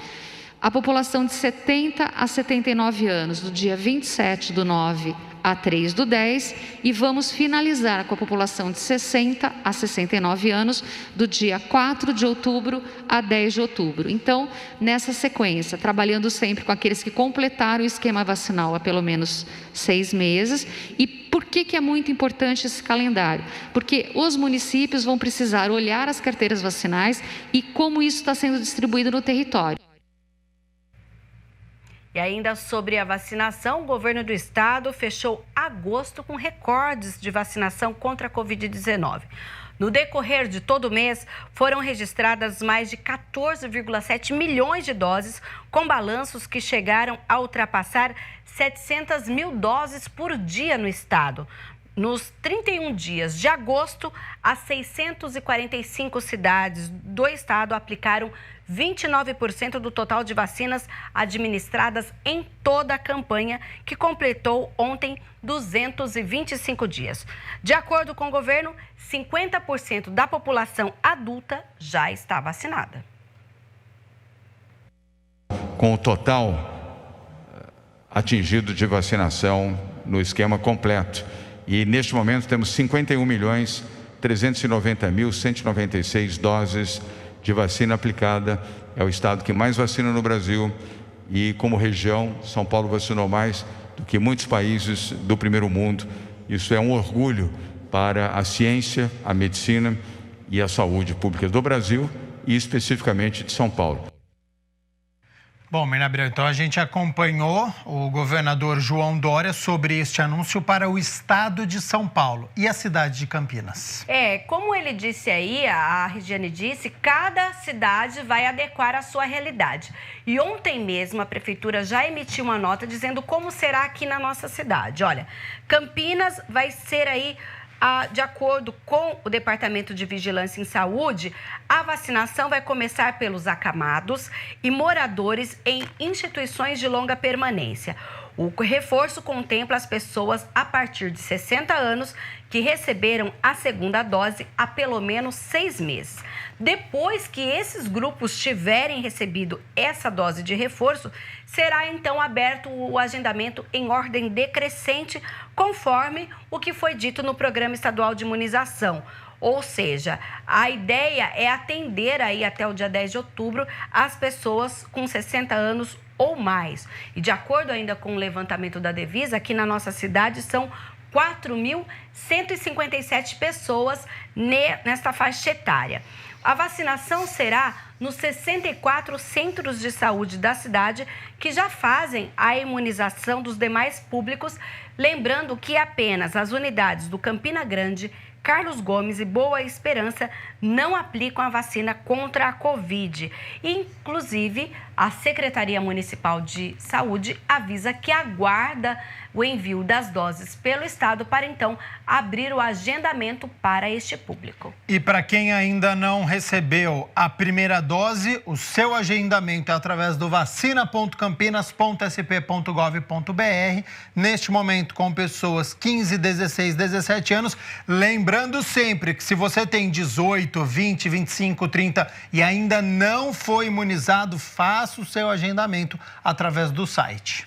A população de 70 a 79 anos, do dia 27 do 9 a 3 do 10, e vamos finalizar com a população de 60 a 69 anos, do dia 4 de outubro a 10 de outubro. Então, nessa sequência, trabalhando sempre com aqueles que completaram o esquema vacinal há pelo menos 6 meses. E por que é muito importante esse calendário? Porque os municípios vão precisar olhar as carteiras vacinais e como isso está sendo distribuído no território. E ainda sobre a vacinação, o governo do estado fechou agosto com recordes de vacinação contra a Covid-19. No decorrer de todo o mês, foram registradas mais de 14,7 milhões de doses, com balanços que chegaram a ultrapassar 700 mil doses por dia no estado. Nos 31 dias de agosto, as 645 cidades do estado aplicaram 29% do total de vacinas administradas em toda a campanha, que completou ontem 225 dias. De acordo com o governo, 50% da população adulta já está vacinada. Com o total atingido de vacinação no esquema completo, e neste momento temos 51.390.196 doses de vacina aplicada. É o estado que mais vacina no Brasil e, como região, São Paulo vacinou mais do que muitos países do primeiro mundo. Isso é um orgulho para a ciência, a medicina e a saúde pública do Brasil e especificamente de São Paulo. Bom, Mirna Abreu, então a gente acompanhou o governador João Dória sobre este anúncio para o estado de São Paulo e a cidade de Campinas. Como ele disse aí, a Regiane disse, cada cidade vai adequar a sua realidade. E ontem mesmo a prefeitura já emitiu uma nota dizendo como será aqui na nossa cidade. Olha, Campinas vai ser aí, de acordo com o Departamento de Vigilância em Saúde, a vacinação vai começar pelos acamados e moradores em instituições de longa permanência. O reforço contempla as pessoas a partir de 60 anos que receberam a segunda dose há pelo menos 6 meses. Depois que esses grupos tiverem recebido essa dose de reforço, será então aberto o agendamento em ordem decrescente, conforme o que foi dito no Programa Estadual de Imunização. Ou seja, a ideia é atender aí até o dia 10 de outubro as pessoas com 60 anos ou mais. E de acordo ainda com o levantamento da Devisa, aqui na nossa cidade são 4.000 157 pessoas nesta faixa etária. A vacinação será nos 64 centros de saúde da cidade, que já fazem a imunização dos demais públicos, lembrando que apenas as unidades do Campina Grande, Carlos Gomes e Boa Esperança não aplicam a vacina contra a Covid. Inclusive, a Secretaria Municipal de Saúde avisa que aguarda o envio das doses pelo Estado para, então, abrir o agendamento para este público. E para quem ainda não recebeu a primeira dose, o seu agendamento é através do vacina.campinas.sp.gov.br. Neste momento, com pessoas 15, 16, 17 anos. Lembrando sempre que se você tem 18, 20, 25, 30 e ainda não foi imunizado, faça o seu agendamento através do site.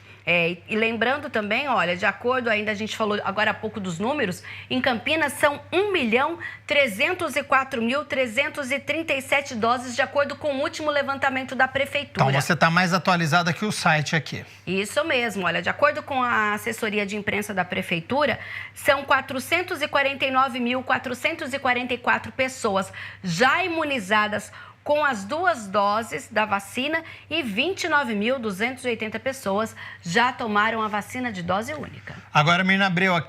E lembrando também, olha, de acordo ainda, a gente falou agora há pouco dos números, em Campinas são 1.304.337 doses, de acordo com o último levantamento da Prefeitura. Então você está mais atualizada que o site aqui. Isso mesmo, olha, de acordo com a assessoria de imprensa da Prefeitura, são 449.444 pessoas já imunizadas com as 2 doses da vacina e 29.280 pessoas já tomaram a vacina de dose única. Agora, Mirna Abreu, a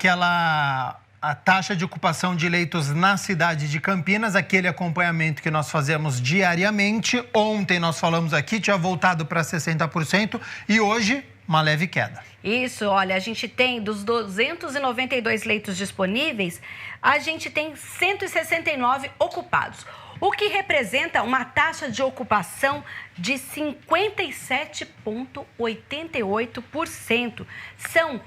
taxa de ocupação de leitos na cidade de Campinas, aquele acompanhamento que nós fazemos diariamente. Ontem nós falamos aqui, tinha voltado para 60% e hoje uma leve queda. Isso, olha, a gente tem dos 292 leitos disponíveis, a gente tem 169 ocupados, o que representa uma taxa de ocupação de 57,88%. São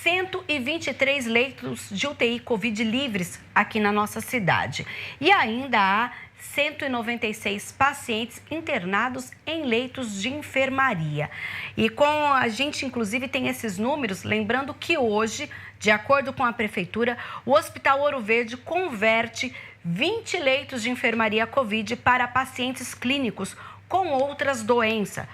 123 leitos de UTI Covid livres aqui na nossa cidade. E ainda há 196 pacientes internados em leitos de enfermaria. E com a gente, inclusive, tem esses números, lembrando que hoje, de acordo com a Prefeitura, o Hospital Ouro Verde converte 20 leitos de enfermaria Covid para pacientes clínicos com outras doenças.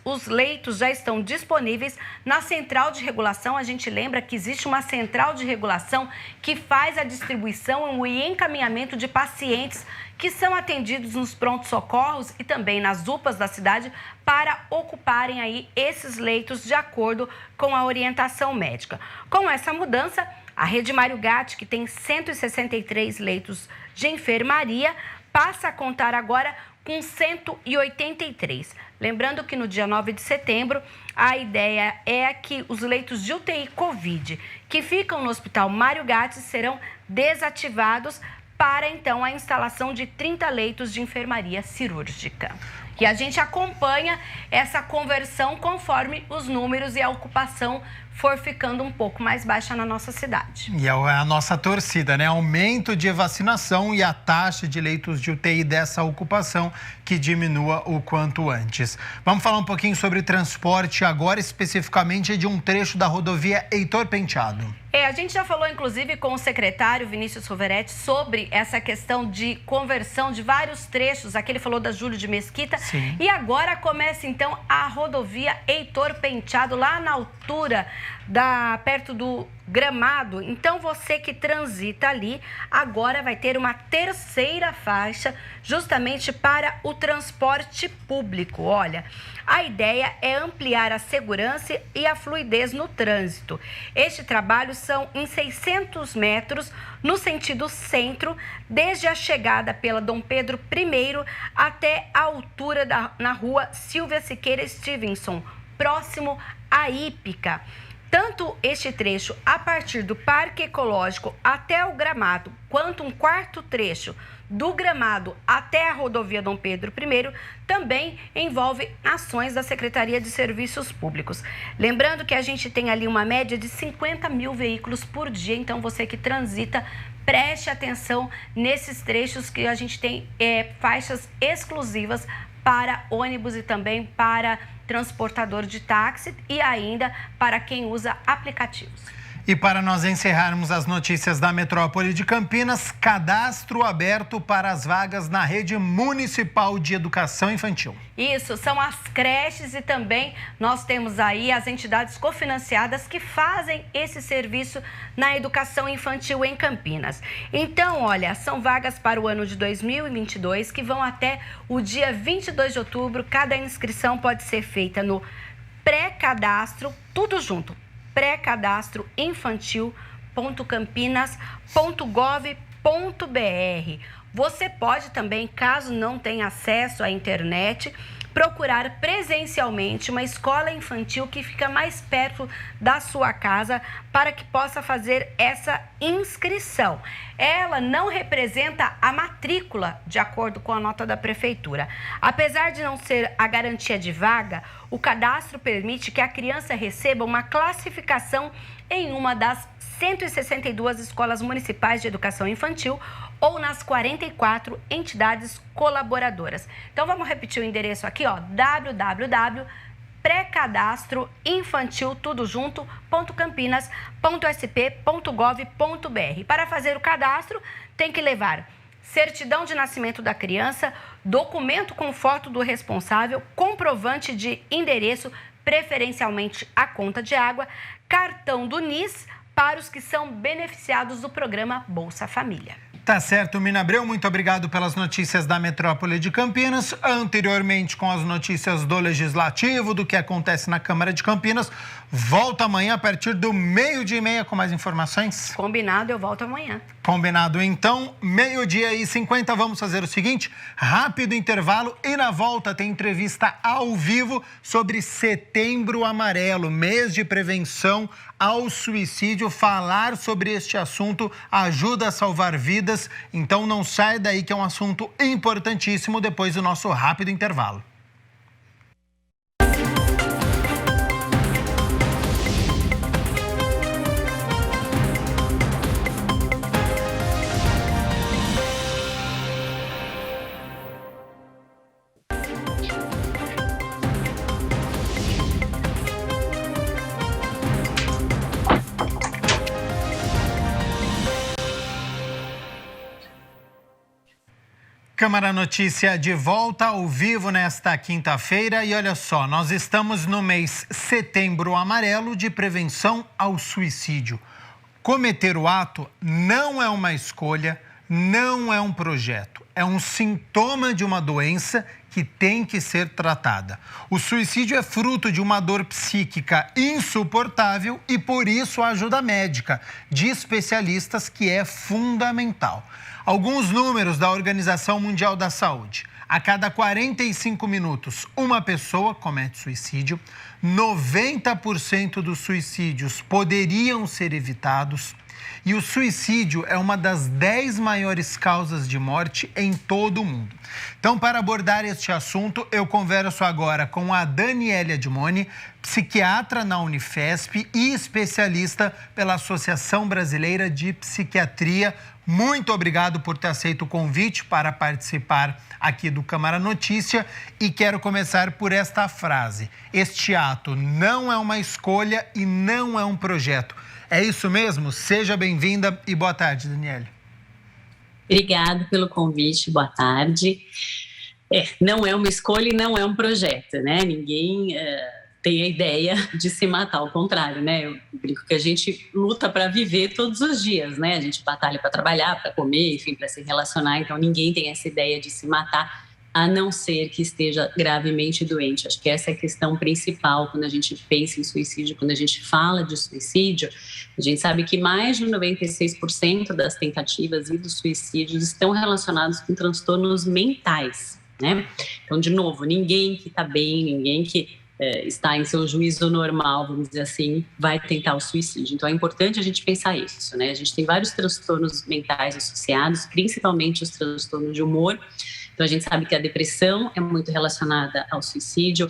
Os leitos já estão disponíveis na central de regulação. A gente lembra que existe uma central de regulação que faz a distribuição e encaminhamento de pacientes que são atendidos nos prontos-socorros e também nas UPAs da cidade para ocuparem aí esses leitos de acordo com a orientação médica. Com essa mudança, a Rede Mário Gatti, que tem 163 leitos de enfermaria, passa a contar agora com 183. Lembrando que no dia 9 de setembro, a ideia é que os leitos de UTI Covid que ficam no Hospital Mário Gatti serão desativados para, então, a instalação de 30 leitos de enfermaria cirúrgica. E a gente acompanha essa conversão conforme os números e a ocupação for ficando um pouco mais baixa na nossa cidade. E é a nossa torcida, né? Aumento de vacinação e a taxa de leitos de UTI dessa ocupação que diminua o quanto antes. Vamos falar um pouquinho sobre transporte agora, especificamente de um trecho da rodovia Heitor Penteado. A gente já falou, inclusive, com o secretário Vinícius Roveretti sobre essa questão de conversão de vários trechos. Aqui ele falou da Júlio de Mesquita. Sim. E agora começa, então, a rodovia Heitor Penteado, lá na altura, perto do Gramado. Então, você que transita ali, agora vai ter uma terceira faixa, justamente para o transporte público. Olha, a ideia é ampliar a segurança e a fluidez no trânsito. Este trabalho são em 600 metros no sentido centro, desde a chegada pela Dom Pedro I até a altura na rua Silvia Siqueira Stevenson, próximo à Hípica. Tanto este trecho a partir do Parque Ecológico até o Gramado, quanto um quarto trecho do Gramado até a rodovia Dom Pedro I, também envolve ações da Secretaria de Serviços Públicos. Lembrando que a gente tem ali uma média de 50 mil veículos por dia, então você que transita, preste atenção nesses trechos que a gente tem faixas exclusivas para ônibus e também para transportador de táxi e ainda para quem usa aplicativos. E para nós encerrarmos as notícias da metrópole de Campinas, cadastro aberto para as vagas na rede municipal de educação infantil. Isso, são as creches e também nós temos aí as entidades cofinanciadas que fazem esse serviço na educação infantil em Campinas. Então, olha, são vagas para o ano de 2022 que vão até o dia 22 de outubro. Cada inscrição pode ser feita no pré-cadastro, tudo junto, pré-cadastro-infantil.campinas.gov.br. Você pode também, caso não tenha acesso à internet, procurar presencialmente uma escola infantil que fica mais perto da sua casa para que possa fazer essa inscrição. Ela não representa a matrícula, de acordo com a nota da prefeitura. Apesar de não ser a garantia de vaga, o cadastro permite que a criança receba uma classificação em uma das 162 escolas municipais de educação infantil ou nas 44 entidades colaboradoras. Então vamos repetir o endereço aqui, ó, www.pré-cadastro-infantil-campinas.sp.gov.br. Para fazer o cadastro, tem que levar certidão de nascimento da criança, documento com foto do responsável, comprovante de endereço, preferencialmente a conta de água, cartão do NIS para os que são beneficiados do programa Bolsa Família. Tá certo, Mina Abreu, muito obrigado pelas notícias da metrópole de Campinas. Anteriormente, com as notícias do Legislativo, do que acontece na Câmara de Campinas. Volta amanhã a partir do 12:30 com mais informações. Combinado, eu volto amanhã. Combinado, então, 12:50, vamos fazer o seguinte, rápido intervalo e na volta tem entrevista ao vivo sobre Setembro Amarelo, mês de prevenção ao suicídio. Falar sobre este assunto ajuda a salvar vidas, então não sai daí que é um assunto importantíssimo depois do nosso rápido intervalo. Câmara Notícia de volta ao vivo nesta quinta-feira e olha só, nós estamos no mês Setembro Amarelo de prevenção ao suicídio. Cometer o ato não é uma escolha, não é um projeto, é um sintoma de uma doença que tem que ser tratada. O suicídio é fruto de uma dor psíquica insuportável e por isso a ajuda médica de especialistas que é fundamental. Alguns números da Organização Mundial da Saúde. A cada 45 minutos, uma pessoa comete suicídio. 90% dos suicídios poderiam ser evitados. E o suicídio é uma das 10 maiores causas de morte em todo o mundo. Então, para abordar este assunto, eu converso agora com a Daniele Admoni, psiquiatra na Unifesp e especialista pela Associação Brasileira de Psiquiatria. Muito obrigado por ter aceito o convite para participar aqui do Câmara Notícia e quero começar por esta frase. Este ato não é uma escolha e não é um projeto. É isso mesmo? Seja bem-vinda e boa tarde, Daniele. Obrigada pelo convite, boa tarde. Não é uma escolha e não é um projeto, né? Ninguém tem a ideia de se matar, ao contrário, né? Eu brinco que a gente luta para viver todos os dias, né? A gente batalha para trabalhar, para comer, enfim, para se relacionar. Então, ninguém tem essa ideia de se matar, a não ser que esteja gravemente doente. Acho que essa é a questão principal quando a gente pensa em suicídio, quando a gente fala de suicídio. A gente sabe que mais de 96% das tentativas e dos suicídios estão relacionados com transtornos mentais, né? Então, de novo, ninguém que está bem, ninguém que está em seu juízo normal, vamos dizer assim, vai tentar o suicídio. Então, é importante a gente pensar isso, né? A gente tem vários transtornos mentais associados, principalmente os transtornos de humor. Então, a gente sabe que a depressão é muito relacionada ao suicídio,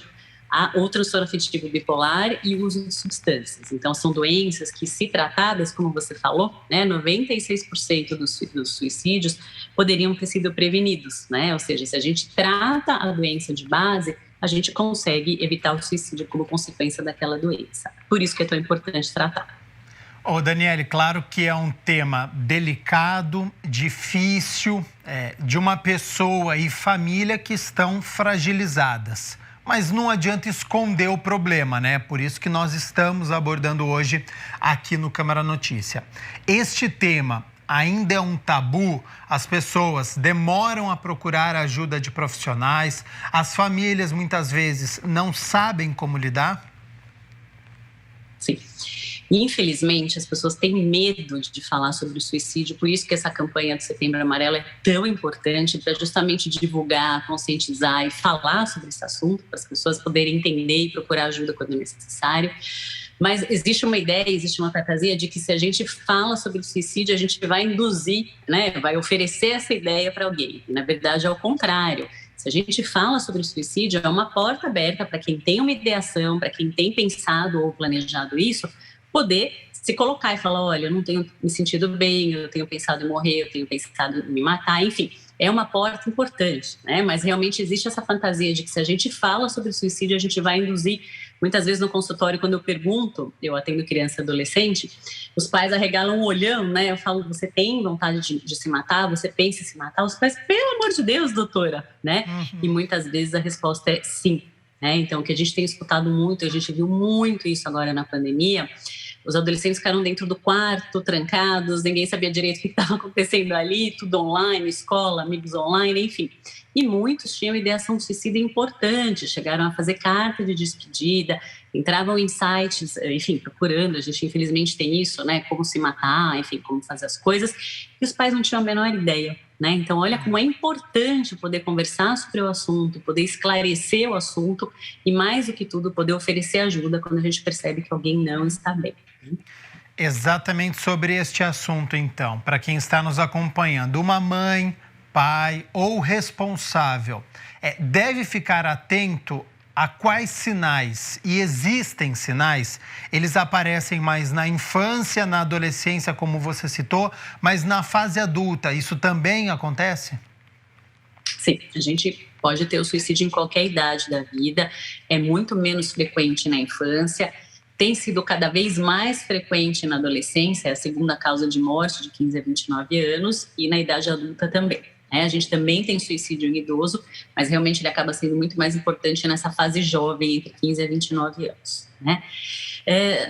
o transtorno afetivo bipolar e o uso de substâncias. Então, são doenças que, se tratadas, como você falou, né, 96% dos suicídios poderiam ter sido prevenidos, né? Ou seja, se a gente trata a doença de base, a gente consegue evitar o suicídio como consequência daquela doença. Por isso que é tão importante tratar. Ô, Daniele, claro que é um tema delicado, difícil, de uma pessoa e família que estão fragilizadas. Mas não adianta esconder o problema, né? Por isso que nós estamos abordando hoje aqui no Câmara Notícia. Este tema ainda é um tabu, as pessoas demoram a procurar ajuda de profissionais, as famílias muitas vezes não sabem como lidar? Sim. Infelizmente, as pessoas têm medo de falar sobre o suicídio, por isso que essa campanha do Setembro Amarelo é tão importante, para justamente divulgar, conscientizar e falar sobre esse assunto, para as pessoas poderem entender e procurar ajuda quando é necessário. Mas existe uma ideia, existe uma fantasia de que se a gente fala sobre o suicídio, a gente vai induzir, né, vai oferecer essa ideia para alguém. Na verdade, é o contrário. Se a gente fala sobre o suicídio, é uma porta aberta para quem tem uma ideação, para quem tem pensado ou planejado isso, poder se colocar e falar, olha, eu não tenho me sentido bem, eu tenho pensado em morrer, eu tenho pensado em me matar, enfim. É uma porta importante, né? Mas realmente existe essa fantasia de que se a gente fala sobre o suicídio, a gente vai induzir. Muitas vezes no consultório, quando eu pergunto, eu atendo criança e adolescente, os pais arregalam um olhão, né? Eu falo, você tem vontade de se matar? Você pensa em se matar? Os pais, pelo amor de Deus, doutora, né? E muitas vezes a resposta é sim, né? Então, o que a gente tem escutado muito, a gente viu muito isso agora na pandemia, os adolescentes ficaram dentro do quarto, trancados, ninguém sabia direito o que estava acontecendo ali, tudo online, escola, amigos online, enfim. E muitos tinham ideação suicida importante, chegaram a fazer carta de despedida, entravam em sites, enfim, procurando, a gente infelizmente tem isso, né, como se matar, enfim, como fazer as coisas, e os pais não tinham a menor ideia, né? Então, olha como é importante poder conversar sobre o assunto, poder esclarecer o assunto e, mais do que tudo, poder oferecer ajuda quando a gente percebe que alguém não está bem. Exatamente sobre este assunto, então, para quem está nos acompanhando, uma mãe, pai ou responsável deve ficar atento a quais sinais, e existem sinais, eles aparecem mais na infância, na adolescência, como você citou, mas na fase adulta, isso também acontece? Sim, a gente pode ter o suicídio em qualquer idade da vida, é muito menos frequente na infância, tem sido cada vez mais frequente na adolescência, é a segunda causa de morte de 15 a 29 anos, e na idade adulta também. A gente também tem suicídio em idoso, mas realmente ele acaba sendo muito mais importante nessa fase jovem, entre 15 a 29 anos. Né?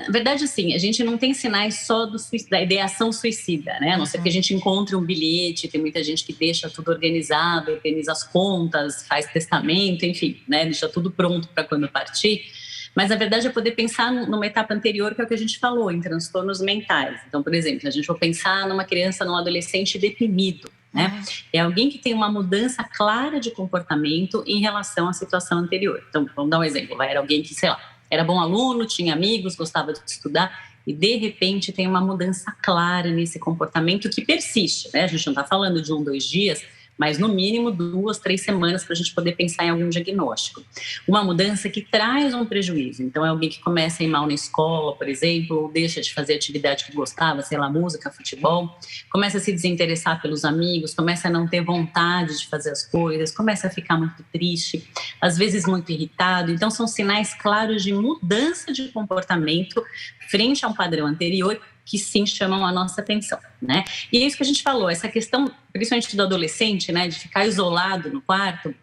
Na verdade, assim, a gente não tem sinais só da ideação suicida, né? A não ser que a gente encontre um bilhete, tem muita gente que deixa tudo organizado, organiza as contas, faz testamento, enfim, né? Deixa tudo pronto para quando partir. Mas, na verdade, é poder pensar numa etapa anterior, que é o que a gente falou, em transtornos mentais. Então, por exemplo, a gente vai pensar numa criança, num adolescente deprimido, né? É alguém que tem uma mudança clara de comportamento em relação à situação anterior. Então, vamos dar um exemplo. Era alguém que, sei lá, era bom aluno, tinha amigos, gostava de estudar e, de repente, tem uma mudança clara nesse comportamento que persiste, né? A gente não está falando de 1, 2 dias, mas no mínimo 2, 3 semanas para a gente poder pensar em algum diagnóstico. Uma mudança que traz um prejuízo. Então, é alguém que começa a ir mal na escola, por exemplo, ou deixa de fazer a atividade que gostava, sei lá, música, futebol, começa a se desinteressar pelos amigos, começa a não ter vontade de fazer as coisas, começa a ficar muito triste, às vezes muito irritado. Então, são sinais claros de mudança de comportamento frente a um padrão anterior, que sim chamam a nossa atenção, né? E é isso que a gente falou, essa questão, principalmente do adolescente, né, de ficar isolado no quarto,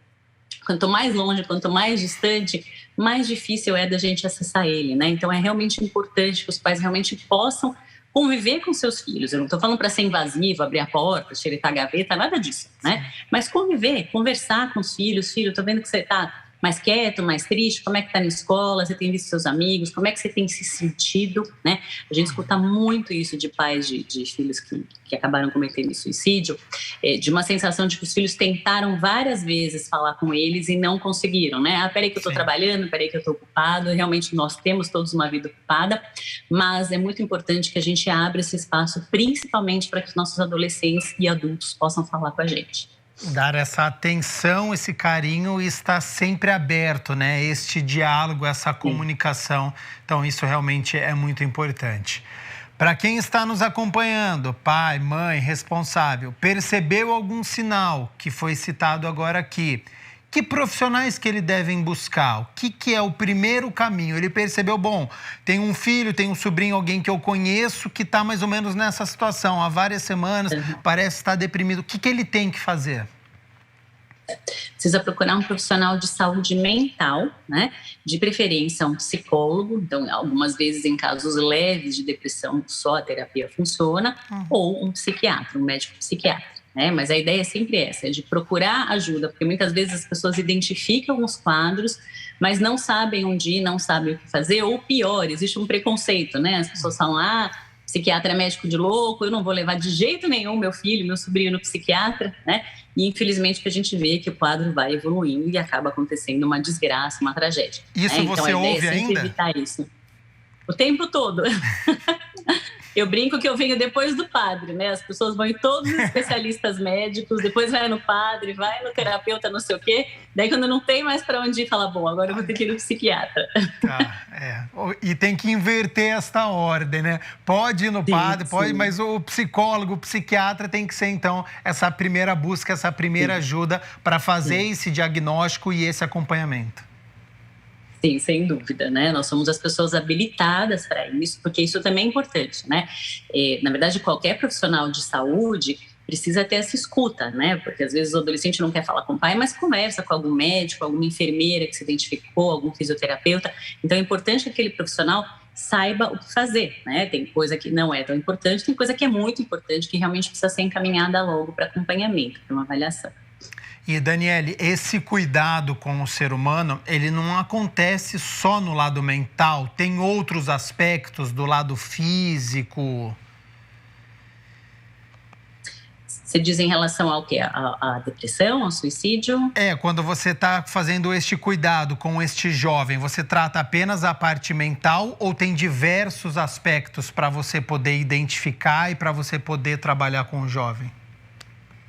quanto mais longe, quanto mais distante, mais difícil é da gente acessar ele, né? Então é realmente importante que os pais realmente possam conviver com seus filhos. Eu não estou falando para ser invasivo, abrir a porta, xeretar a gaveta, nada disso, né? Mas conviver, conversar com os filhos, filho, tô vendo que você está mais quieto, mais triste, como é que tá na escola, você tem visto seus amigos, como é que você tem se sentido, né? A gente escuta muito isso de pais de filhos que acabaram cometendo suicídio, de uma sensação de que os filhos tentaram várias vezes falar com eles e não conseguiram, né? Ah, peraí que eu tô trabalhando, peraí que eu tô ocupado, realmente nós temos todos uma vida ocupada, mas é muito importante que a gente abra esse espaço, principalmente para que nossos adolescentes e adultos possam falar com a gente. Dar essa atenção, esse carinho e estar sempre aberto, né? Este diálogo, essa comunicação. Então, isso realmente é muito importante. Para quem está nos acompanhando, pai, mãe, responsável, percebeu algum sinal que foi citado agora aqui, Que profissionais que ele deve buscar? O que é o primeiro caminho? Ele percebeu, bom, tem um filho, tem um sobrinho, alguém que eu conheço que está mais ou menos nessa situação há várias semanas, parece estar deprimido. O que ele tem que fazer? Precisa procurar um profissional de saúde mental, né? De preferência um psicólogo. Então, algumas vezes em casos leves de depressão só a terapia funciona, ou um psiquiatra, um médico psiquiatra, né? Mas a ideia é sempre essa, é de procurar ajuda, porque muitas vezes as pessoas identificam os quadros, mas não sabem onde ir, não sabem o que fazer, ou pior, existe um preconceito, né? As pessoas falam, psiquiatra é médico de louco, eu não vou levar de jeito nenhum meu filho, meu sobrinho no psiquiatra, né? E infelizmente que a gente vê que o quadro vai evoluindo e acaba acontecendo uma desgraça, uma tragédia. Isso, né? você então, a ideia ouve é sempre ainda? evitar isso. O tempo todo. Eu brinco que eu venho depois do padre, né? As pessoas vão em todos os especialistas médicos, depois vai no padre, vai no terapeuta, não sei o quê. Daí quando não tem mais para onde ir, fala, bom, agora eu vou ter que ir no psiquiatra. E tem que inverter esta ordem, né? Pode ir no padre, pode, mas o psicólogo, o psiquiatra tem que ser, então, essa primeira busca, essa primeira ajuda para fazer esse diagnóstico e esse acompanhamento. Sim, sem dúvida, né? Nós somos as pessoas habilitadas para isso, porque isso também é importante, né? Na verdade, qualquer profissional de saúde precisa ter essa escuta, né? Porque às vezes o adolescente não quer falar com o pai, mas conversa com algum médico, alguma enfermeira que se identificou, algum fisioterapeuta. Então é importante que aquele profissional saiba o que fazer, né? Tem coisa que não é tão importante, tem coisa que é muito importante, que realmente precisa ser encaminhada logo para acompanhamento, para uma avaliação. E, Daniele, esse cuidado com o ser humano, ele não acontece só no lado mental, tem outros aspectos do lado físico? Você diz em relação ao quê? A depressão, ao suicídio? Quando você está fazendo este cuidado com este jovem, você trata apenas a parte mental ou tem diversos aspectos para você poder identificar e para você poder trabalhar com o jovem?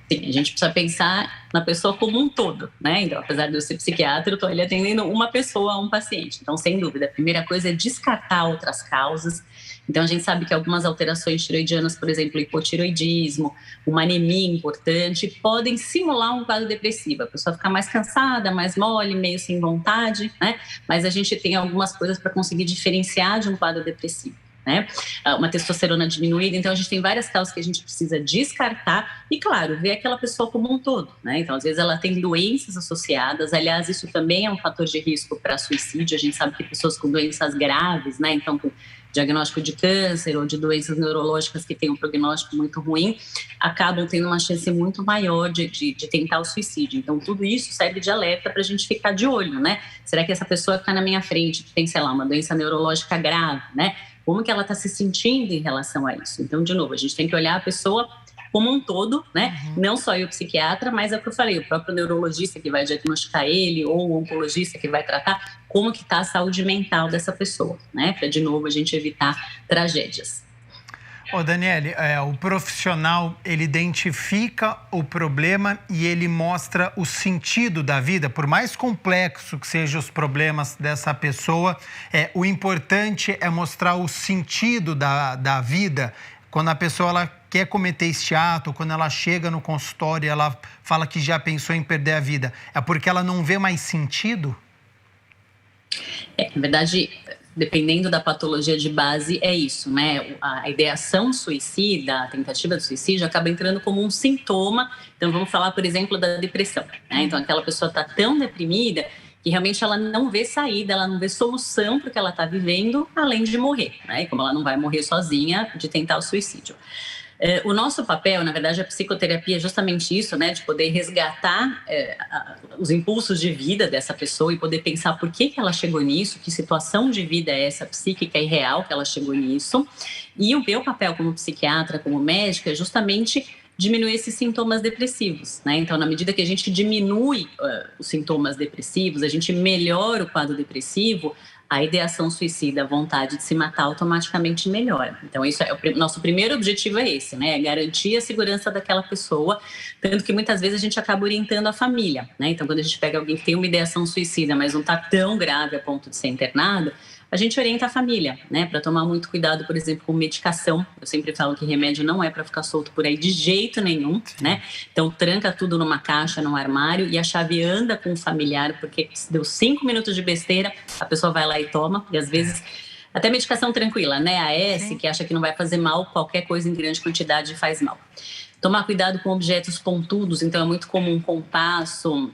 Sim, a gente precisa pensar na pessoa como um todo, né? Então, apesar de eu ser psiquiatra, eu estou ali atendendo uma pessoa, um paciente. Então, sem dúvida, a primeira coisa é descartar outras causas. Então, a gente sabe que algumas alterações tiroidianas, por exemplo, o hipotiroidismo, uma anemia importante, podem simular um quadro depressivo. A pessoa fica mais cansada, mais mole, meio sem vontade, né? Mas a gente tem algumas coisas para conseguir diferenciar de um quadro depressivo, né? Uma testosterona diminuída, então a gente tem várias causas que a gente precisa descartar e, claro, ver aquela pessoa como um todo, né? Então, às vezes ela tem doenças associadas, aliás, isso também é um fator de risco para suicídio. A gente sabe que pessoas com doenças graves, né? Então, com diagnóstico de câncer ou de doenças neurológicas que têm um prognóstico muito ruim, acabam tendo uma chance muito maior de tentar o suicídio. Então, tudo isso serve de alerta para a gente ficar de olho, né? Será que essa pessoa que está na minha frente tem, sei lá, uma doença neurológica grave, né? Como que ela está se sentindo em relação a isso? Então, de novo, a gente tem que olhar a pessoa como um todo, né? Não só eu, psiquiatra, mas é o que eu falei, o próprio neurologista que vai diagnosticar ele ou o oncologista que vai tratar, como que está a saúde mental dessa pessoa, né? Para, de novo, a gente evitar tragédias. Daniele, o profissional, ele identifica o problema e ele mostra o sentido da vida, por mais complexo que sejam os problemas dessa pessoa, o importante é mostrar o sentido da vida. Quando a pessoa ela quer cometer este ato, quando ela chega no consultório e ela fala que já pensou em perder a vida, é porque ela não vê mais sentido? Na verdade, dependendo da patologia de base, é isso, né? A ideação suicida, a tentativa de suicídio acaba entrando como um sintoma. Então, vamos falar, por exemplo, da depressão, né? Então, aquela pessoa está tão deprimida que realmente ela não vê saída, ela não vê solução para o que ela está vivendo, além de morrer, né? E como ela não vai morrer sozinha, de tentar o suicídio. O nosso papel, na verdade, a psicoterapia é justamente isso, né? De poder resgatar os impulsos de vida dessa pessoa e poder pensar por que ela chegou nisso, que situação de vida é essa psíquica e real que ela chegou nisso. E o meu papel como psiquiatra, como médica, é justamente diminuir esses sintomas depressivos, né? Então, na medida que a gente diminui os sintomas depressivos, a gente melhora o quadro depressivo, a ideação suicida, a vontade de se matar automaticamente melhora. Então, isso é o nosso primeiro objetivo, é esse, né? É garantir a segurança daquela pessoa, tanto que muitas vezes a gente acaba orientando a família, né? Então, quando a gente pega alguém que tem uma ideação suicida, mas não está tão grave a ponto de ser internado, a gente orienta a família, né, para tomar muito cuidado, por exemplo, com medicação. Eu sempre falo que remédio não é para ficar solto por aí de jeito nenhum, né? Então, tranca tudo numa caixa, num armário, e a chave anda com o familiar, porque se deu 5 minutos de besteira, a pessoa vai lá e toma, e às vezes até medicação tranquila, né? AS, que acha que não vai fazer mal, qualquer coisa em grande quantidade faz mal. Tomar cuidado com objetos pontudos, então é muito comum compasso,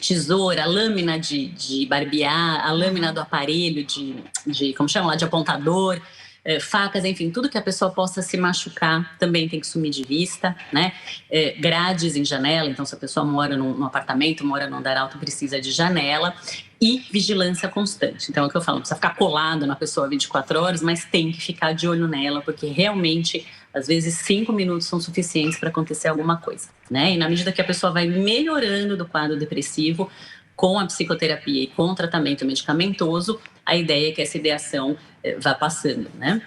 tesoura, lâmina de barbear, a lâmina do aparelho como chama lá, de apontador, facas, enfim, tudo que a pessoa possa se machucar também tem que sumir de vista, né? Grades em janela, então se a pessoa mora num apartamento, mora num andar alto, precisa de janela, e vigilância constante. Então é o que eu falo, não precisa ficar colado na pessoa 24 horas, mas tem que ficar de olho nela, porque realmente, às vezes, 5 minutos são suficientes para acontecer alguma coisa, né? E na medida que a pessoa vai melhorando do quadro depressivo, com a psicoterapia e com o tratamento medicamentoso, a ideia é que essa ideação vá passando, né?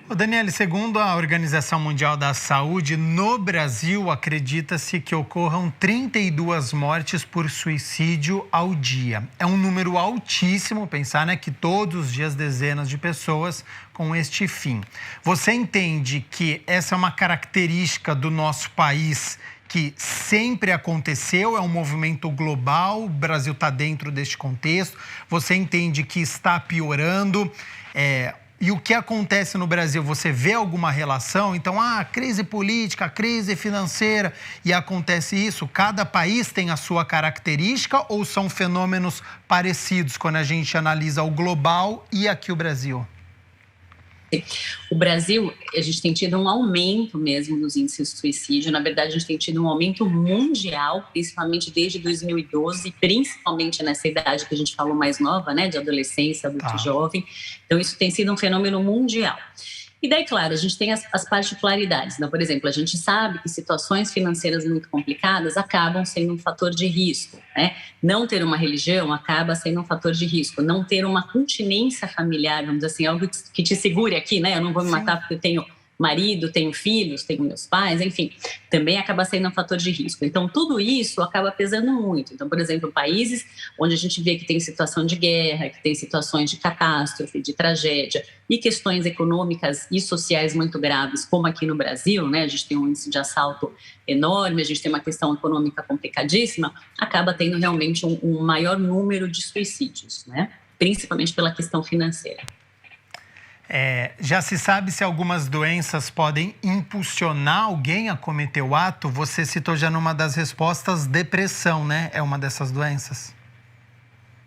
Daniele, segundo a Organização Mundial da Saúde, no Brasil, acredita-se que ocorram 32 mortes por suicídio ao dia. É um número altíssimo, pensar, né, que todos os dias dezenas de pessoas com este fim. Você entende que essa é uma característica do nosso país que sempre aconteceu, é um movimento global, o Brasil está dentro deste contexto, você entende que está piorando, e o que acontece no Brasil, você vê alguma relação? Então, crise política, crise financeira, e acontece isso, cada país tem a sua característica ou são fenômenos parecidos quando a gente analisa o global e aqui o Brasil? O Brasil, a gente tem tido um aumento mesmo dos índices de suicídio. Na verdade, a gente tem tido um aumento mundial, principalmente desde 2012, principalmente nessa idade que a gente falou mais nova, né, de adolescência, adulto jovem. Então, isso tem sido um fenômeno mundial. E daí, claro, a gente tem as particularidades. Então, por exemplo, a gente sabe que situações financeiras muito complicadas acabam sendo um fator de risco, né? Não ter uma religião acaba sendo um fator de risco. Não ter uma continência familiar, vamos dizer assim, algo que te segure aqui, né? Eu não vou me matar porque eu tenho marido, tenho filhos, tenho meus pais, enfim, também acaba sendo um fator de risco. Então, tudo isso acaba pesando muito. Então, por exemplo, países onde a gente vê que tem situação de guerra, que tem situações de catástrofe, de tragédia e questões econômicas e sociais muito graves, como aqui no Brasil, né? A gente tem um índice de assalto enorme, a gente tem uma questão econômica complicadíssima, acaba tendo realmente um maior número de suicídios, né? Principalmente pela questão financeira. Já se sabe se algumas doenças podem impulsionar alguém a cometer o ato? Você citou já numa das respostas depressão, né? É uma dessas doenças?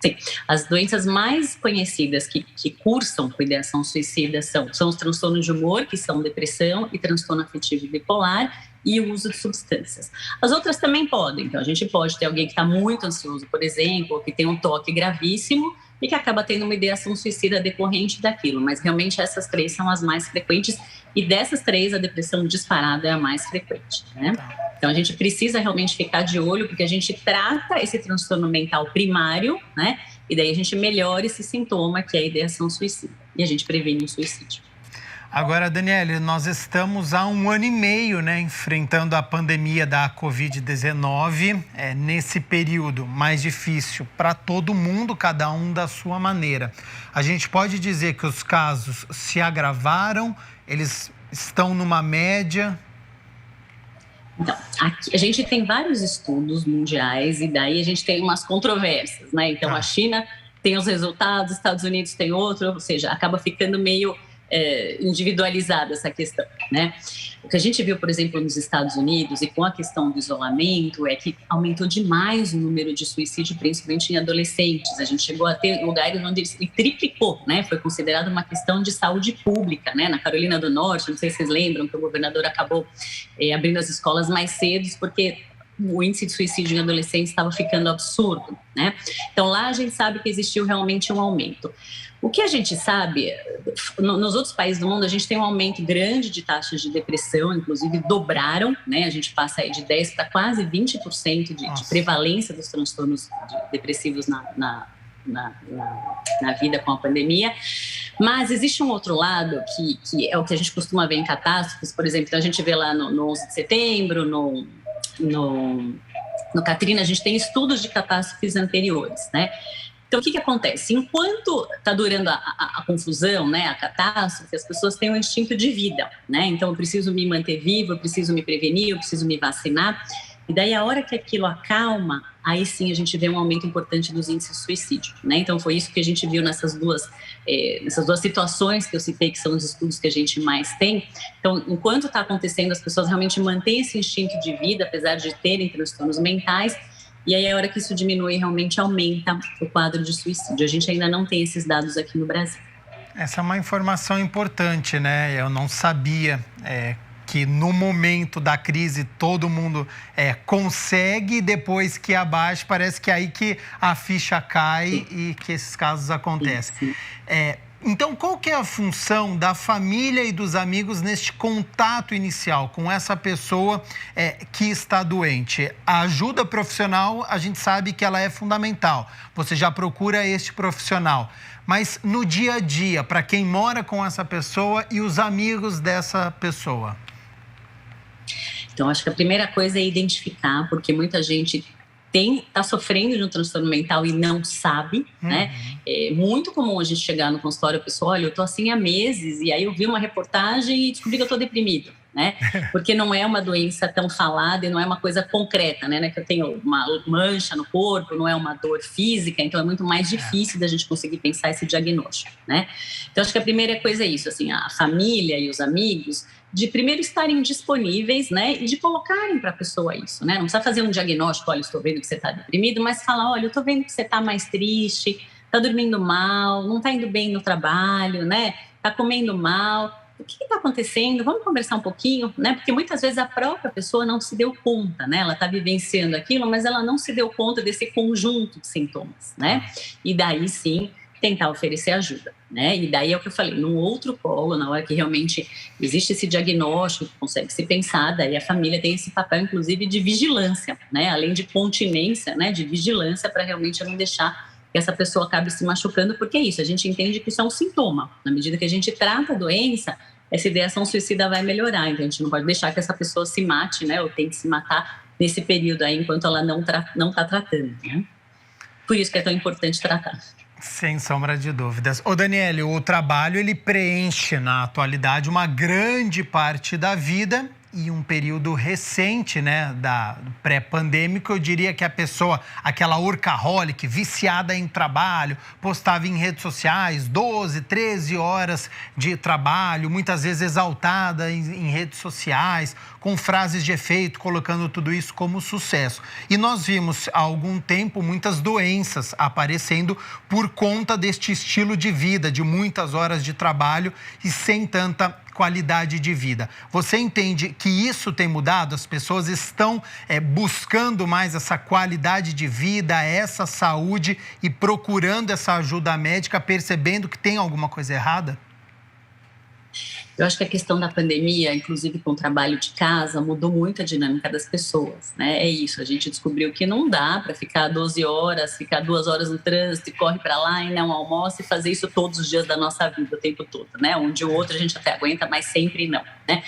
Sim, as doenças mais conhecidas que cursam com ideação suicida são os transtornos de humor, que são depressão e transtorno afetivo bipolar, e o uso de substâncias. As outras também podem. Então, a gente pode ter alguém que está muito ansioso, por exemplo, ou que tem um toque gravíssimo e que acaba tendo uma ideação suicida decorrente daquilo. Mas, realmente, essas 3 são as mais frequentes. E dessas 3, a depressão disparada é a mais frequente, né? Então, a gente precisa realmente ficar de olho, porque a gente trata esse transtorno mental primário, né? E daí a gente melhora esse sintoma, que é a ideação suicida. E a gente previne o suicídio. Agora, Daniele, nós estamos há 1 ano e meio, né, enfrentando a pandemia da Covid-19, nesse período mais difícil para todo mundo, cada um da sua maneira. A gente pode dizer que os casos se agravaram, eles estão numa média? Então, aqui, a gente tem vários estudos mundiais e daí a gente tem umas controvérsias, né? Então, a China tem os resultados, os Estados Unidos tem outro, ou seja, acaba ficando meio individualizada essa questão, né? O que a gente viu, por exemplo, nos Estados Unidos e com a questão do isolamento é que aumentou demais o número de suicídio, principalmente em adolescentes. A gente chegou a ter lugares onde ele triplicou, né? Foi considerado uma questão de saúde pública, né? Na Carolina do Norte, não sei se vocês lembram que o governador acabou abrindo as escolas mais cedo porque o índice de suicídio em adolescentes estava ficando absurdo, né? Então, lá a gente sabe que existiu realmente um aumento. O que a gente sabe, nos outros países do mundo, a gente tem um aumento grande de taxas de depressão, inclusive dobraram, né? A gente passa aí de 10% para quase 20% de prevalência dos transtornos depressivos na vida com a pandemia. Mas existe um outro lado que é o que a gente costuma ver em catástrofes, por exemplo, então a gente vê lá no 11 de setembro, no Katrina, a gente tem estudos de catástrofes anteriores, né? Então, o que acontece? Enquanto está durando a confusão, né, a catástrofe, as pessoas têm um instinto de vida, né? Então, eu preciso me manter vivo, eu preciso me prevenir, eu preciso me vacinar. E daí, a hora que aquilo acalma, aí sim a gente vê um aumento importante dos índices de suicídio, né? Então, foi isso que a gente viu nessas duas situações que eu citei, que são os estudos que a gente mais tem. Então, enquanto está acontecendo, as pessoas realmente mantêm esse instinto de vida, apesar de terem transtornos mentais. E aí, a hora que isso diminui, realmente aumenta o quadro de suicídio. A gente ainda não tem esses dados aqui no Brasil. Essa é uma informação importante, né? Eu não sabia que no momento da crise todo mundo consegue, depois que abaixa, parece que é aí que a ficha cai e que esses casos acontecem. Então, qual que é a função da família e dos amigos neste contato inicial com essa pessoa que está doente? A ajuda profissional, a gente sabe que ela é fundamental. Você já procura este profissional. Mas no dia a dia, para quem mora com essa pessoa e os amigos dessa pessoa? Então, acho que a primeira coisa é identificar, porque muita gente está sofrendo de um transtorno mental e não sabe, né? É muito comum a gente chegar no consultório, a pessoa, olha, eu tô assim há meses, e aí eu vi uma reportagem e descobri que eu tô deprimido, né? Porque não é uma doença tão falada e não é uma coisa concreta, né? Que eu tenho uma mancha no corpo, não é uma dor física, então é muito mais difícil da gente conseguir pensar esse diagnóstico, né? Então, acho que a primeira coisa é isso, assim, a família e os amigos, de primeiro estarem disponíveis, né, e de colocarem para a pessoa isso, né, não precisa fazer um diagnóstico, olha, estou vendo que você está deprimido, mas falar, olha, eu estou vendo que você está mais triste, está dormindo mal, não está indo bem no trabalho, né, está comendo mal, o que está acontecendo? Vamos conversar um pouquinho, né, porque muitas vezes a própria pessoa não se deu conta, né, ela está vivenciando aquilo, mas ela não se deu conta desse conjunto de sintomas, né, e daí sim, tentar oferecer ajuda, né? E daí é o que eu falei, num outro polo, na hora que realmente existe esse diagnóstico, consegue se pensar, daí a família tem esse papel, inclusive, de vigilância, né? Além de continência, né? De vigilância para realmente não deixar que essa pessoa acabe se machucando, porque é isso, a gente entende que isso é um sintoma. Na medida que a gente trata a doença, essa ideação suicida vai melhorar, então a gente não pode deixar que essa pessoa se mate, né? Ou tente se matar nesse período aí, enquanto ela não está tratando, né? Por isso que é tão importante tratar. Sem sombra de dúvidas. Ô Daniele, o trabalho ele preenche na atualidade uma grande parte da vida e um período recente, né, do pré-pandêmico, eu diria que a pessoa, aquela workaholic, viciada em trabalho, postava em redes sociais 12, 13 horas de trabalho, muitas vezes exaltada em redes sociais, com frases de efeito, colocando tudo isso como sucesso. E nós vimos há algum tempo muitas doenças aparecendo por conta deste estilo de vida, de muitas horas de trabalho e sem tanta qualidade de vida. Você entende que isso tem mudado? As pessoas estão buscando mais essa qualidade de vida, essa saúde e procurando essa ajuda médica, percebendo que tem alguma coisa errada? Eu acho que a questão da pandemia, inclusive com o trabalho de casa, mudou muito a dinâmica das pessoas, né? É isso, a gente descobriu que não dá para ficar 12 horas, ficar 2 horas no trânsito e corre para lá e não almoça e fazer isso todos os dias da nossa vida, o tempo todo, né? Um dia ou outro a gente até aguenta, mas sempre não, né?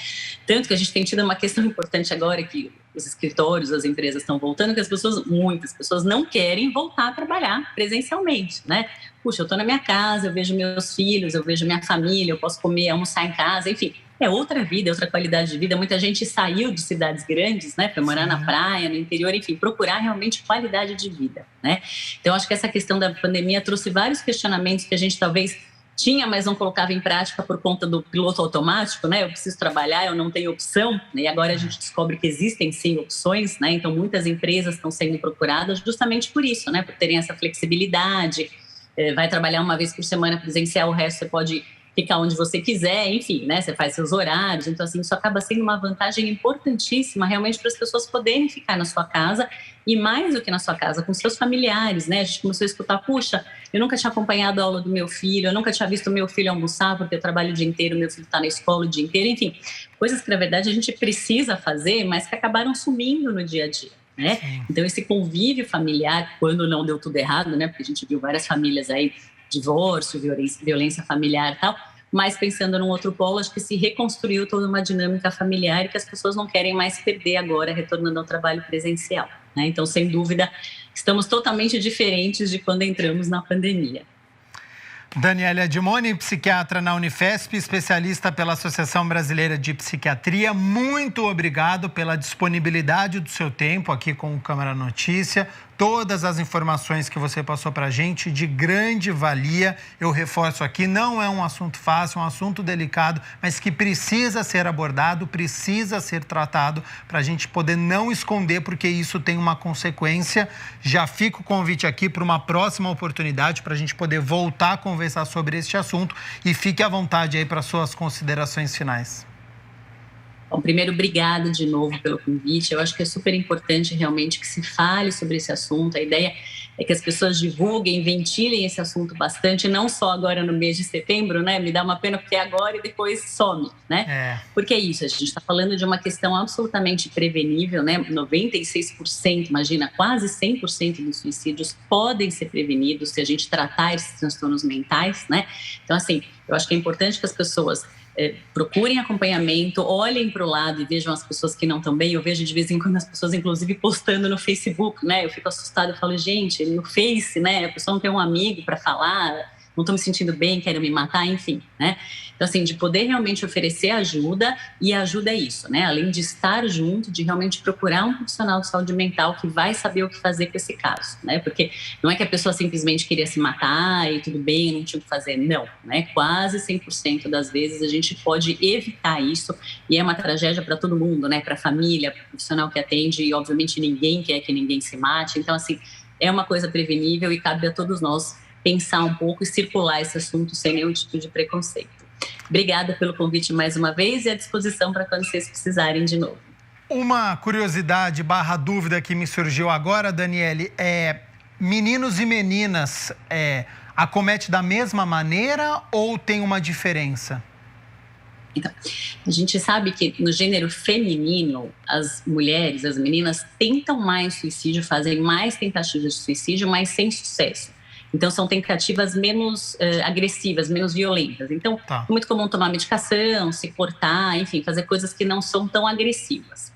Tanto que a gente tem tido uma questão importante agora que os escritórios, as empresas estão voltando, que muitas pessoas não querem voltar a trabalhar presencialmente, né? Puxa, eu estou na minha casa, eu vejo meus filhos, eu vejo minha família, eu posso comer, almoçar em casa, enfim. É outra vida, é outra qualidade de vida. Muita gente saiu de cidades grandes, né, para morar na praia, no interior, enfim, procurar realmente qualidade de vida, né? Então, acho que essa questão da pandemia trouxe vários questionamentos que a gente talvez tinha, mas não colocava em prática por conta do piloto automático, né? Eu preciso trabalhar, eu não tenho opção, né? E agora a gente descobre que existem sim opções, né? Então, muitas empresas estão sendo procuradas justamente por isso, né? Por terem essa flexibilidade. Vai trabalhar uma vez por semana presencial, o resto você pode ficar onde você quiser, enfim, né? Você faz seus horários, então assim, isso acaba sendo uma vantagem importantíssima realmente para as pessoas poderem ficar na sua casa e mais do que na sua casa, com seus familiares, né? A gente começou a escutar, puxa, eu nunca tinha acompanhado a aula do meu filho, eu nunca tinha visto meu filho almoçar porque eu trabalho o dia inteiro, meu filho está na escola o dia inteiro, enfim, coisas que na verdade a gente precisa fazer, mas que acabaram sumindo no dia a dia. Né? Então esse convívio familiar, quando não deu tudo errado, né? Porque a gente viu várias famílias aí, divórcio, violência familiar e tal, mas pensando num outro polo, acho que se reconstruiu toda uma dinâmica familiar e que as pessoas não querem mais perder agora, retornando ao trabalho presencial. né? Então, sem dúvida, estamos totalmente diferentes de quando entramos na pandemia. Daniele Adimoni, psiquiatra na Unifesp, especialista pela Associação Brasileira de Psiquiatria, muito obrigado pela disponibilidade do seu tempo aqui com o Câmara Notícia. Todas as informações que você passou para a gente, de grande valia. Eu reforço aqui, não é um assunto fácil, é um assunto delicado, mas que precisa ser abordado, precisa ser tratado para a gente poder não esconder, porque isso tem uma consequência. Já fica o convite aqui para uma próxima oportunidade, para a gente poder voltar a conversar sobre este assunto, e fique à vontade aí para suas considerações finais. Bom, primeiro, obrigada de novo pelo convite. Eu acho que é super importante realmente que se fale sobre esse assunto. A ideia é que as pessoas divulguem, ventilem esse assunto bastante, não só agora no mês de setembro, né? Me dá uma pena porque é agora e depois some, né? Porque é isso, a gente está falando de uma questão absolutamente prevenível, né? 96%, imagina, quase 100% dos suicídios podem ser prevenidos se a gente tratar esses transtornos mentais, né? Então, assim, eu acho que é importante que as pessoas procurem acompanhamento, olhem para o lado e vejam as pessoas que não estão bem. Eu vejo de vez em quando as pessoas, inclusive, postando no Facebook, né? Eu fico assustada, eu falo, gente, no Face, né? A pessoa não tem um amigo para falar, não estou me sentindo bem, quero me matar, enfim, né? Então, assim, de poder realmente oferecer ajuda, e ajuda é isso, né? Além de estar junto, de realmente procurar um profissional de saúde mental que vai saber o que fazer com esse caso, né? Porque não é que a pessoa simplesmente queria se matar e tudo bem, não tinha o que fazer, não, né? Quase 100% das vezes a gente pode evitar isso, e é uma tragédia para todo mundo, né? Para a família, para o profissional que atende, e obviamente ninguém quer que ninguém se mate. Então, assim, é uma coisa prevenível e cabe a todos nós pensar um pouco e circular esse assunto sem nenhum tipo de preconceito. Obrigada pelo convite mais uma vez e à disposição para quando vocês precisarem de novo. Uma curiosidade / dúvida que me surgiu agora, Daniele, meninos e meninas acomete da mesma maneira ou tem uma diferença? Então, a gente sabe que no gênero feminino, as mulheres, as meninas tentam mais suicídio, fazem mais tentativas de suicídio, mas sem sucesso. Então, são tentativas menos agressivas, menos violentas. Então, é muito comum tomar medicação, se cortar, enfim, fazer coisas que não são tão agressivas.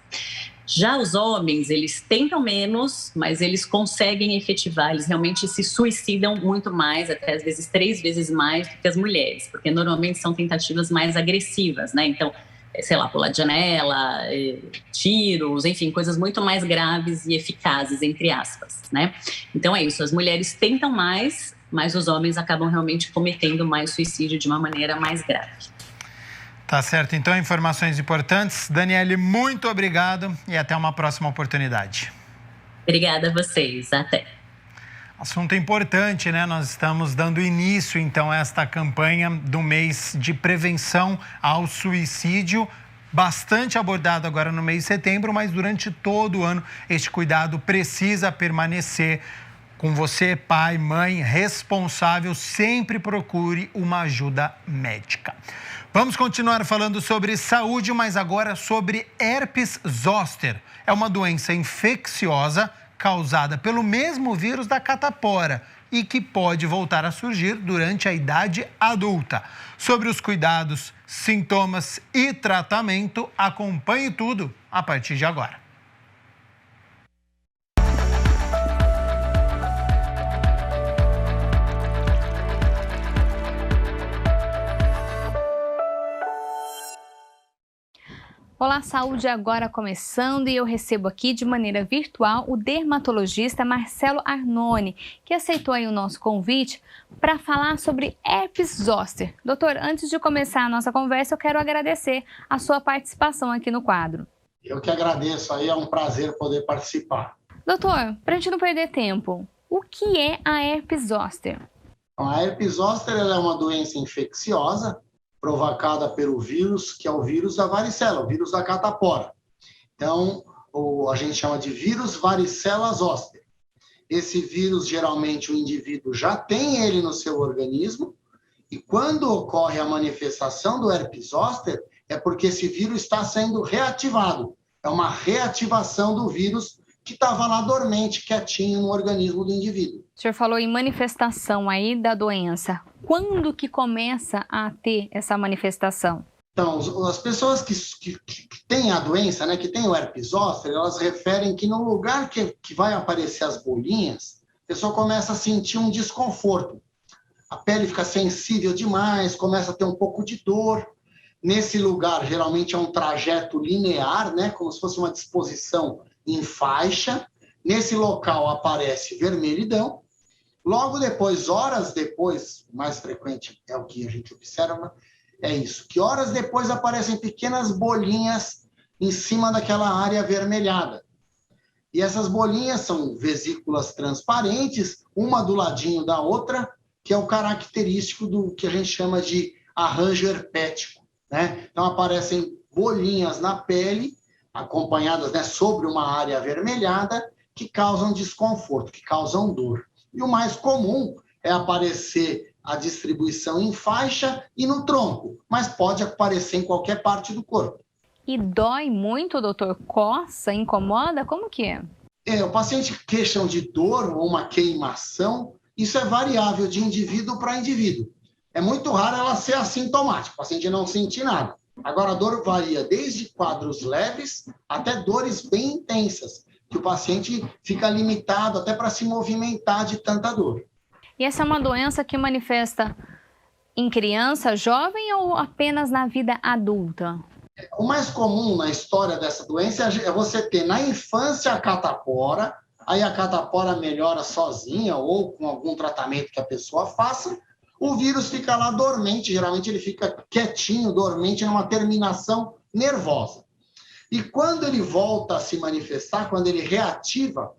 Já os homens, eles tentam menos, mas eles conseguem efetivar, eles realmente se suicidam muito mais, até às vezes 3 vezes mais do que as mulheres, porque normalmente são tentativas mais agressivas, né? Então, sei lá, pular de janela, tiros, enfim, coisas muito mais graves e eficazes, entre aspas, né? Então é isso, as mulheres tentam mais, mas os homens acabam realmente cometendo mais suicídio de uma maneira mais grave. Tá certo, então informações importantes. Daniele, muito obrigado e até uma próxima oportunidade. Obrigada a vocês, até. Assunto importante, né? Nós estamos dando início, então, a esta campanha do mês de prevenção ao suicídio, bastante abordado agora no mês de setembro, mas durante todo o ano este cuidado precisa permanecer com você, pai, mãe, responsável, sempre procure uma ajuda médica. Vamos continuar falando sobre saúde, mas agora sobre herpes zoster. É uma doença infecciosa causada pelo mesmo vírus da catapora e que pode voltar a surgir durante a idade adulta. Sobre os cuidados, sintomas e tratamento, acompanhe tudo a partir de agora. Olá, saúde agora começando, e eu recebo aqui de maneira virtual o dermatologista Marcelo Arnone, que aceitou aí o nosso convite para falar sobre herpes zoster. Doutor, antes de começar a nossa conversa, eu quero agradecer a sua participação aqui no quadro. Eu que agradeço, aí é um prazer poder participar. Doutor, para a gente não perder tempo, o que é a herpes zoster? A herpes zoster ela é uma doença infecciosa provocada pelo vírus, que é o vírus da varicela, o vírus da catapora. Então, a gente chama de vírus varicela zoster. Esse vírus, geralmente, o indivíduo já tem ele no seu organismo, e quando ocorre a manifestação do herpes zoster, é porque esse vírus está sendo reativado. É uma reativação do vírus que estava lá dormente, quietinho no organismo do indivíduo. O senhor falou em manifestação aí da doença. Quando que começa a ter essa manifestação? Então, as pessoas que têm a doença, né, que têm o herpes zoster, elas referem que no lugar que vai aparecer as bolinhas, a pessoa começa a sentir um desconforto. A pele fica sensível demais, começa a ter um pouco de dor. Nesse lugar, geralmente é um trajeto linear, né, como se fosse uma disposição em faixa. Nesse local aparece vermelhidão. Logo depois, horas depois, o mais frequente é o que a gente observa, é isso, que horas depois aparecem pequenas bolinhas em cima daquela área avermelhada. E essas bolinhas são vesículas transparentes, uma do ladinho da outra, que é o característico do que a gente chama de arranjo herpético, né? Então aparecem bolinhas na pele, acompanhadas, né, sobre uma área avermelhada, que causam desconforto, que causam dor. E o mais comum é aparecer a distribuição em faixa e no tronco, mas pode aparecer em qualquer parte do corpo. E dói muito, doutor? Coça, incomoda? Como que é? O paciente queixa de dor ou uma queimação, isso é variável de indivíduo para indivíduo. É muito raro ela ser assintomática, o paciente não sentir nada. Agora, a dor varia desde quadros leves até dores bem intensas, que o paciente fica limitado até para se movimentar de tanta dor. E essa é uma doença que manifesta em criança, jovem ou apenas na vida adulta? O mais comum na história dessa doença é você ter na infância a catapora, aí a catapora melhora sozinha ou com algum tratamento que a pessoa faça, o vírus fica lá dormente, geralmente ele fica quietinho, dormente, numa terminação nervosa. E quando ele volta a se manifestar, quando ele reativa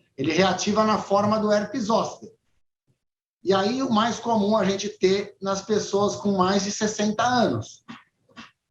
na forma do herpes zoster. E aí o mais comum a gente ter nas pessoas com mais de 60 anos.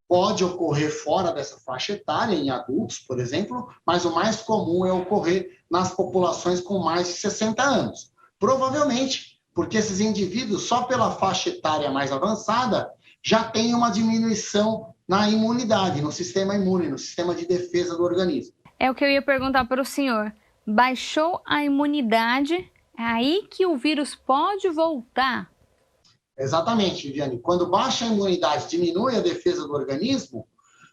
Pode ocorrer fora dessa faixa etária, em adultos, por exemplo, mas o mais comum é ocorrer nas populações com mais de 60 anos. Provavelmente porque esses indivíduos, só pela faixa etária mais avançada, já têm uma diminuição na imunidade, no sistema imune, no sistema de defesa do organismo. É o que eu ia perguntar para o senhor. Baixou a imunidade, é aí que o vírus pode voltar? Exatamente, Viviane. Quando baixa a imunidade, diminui a defesa do organismo,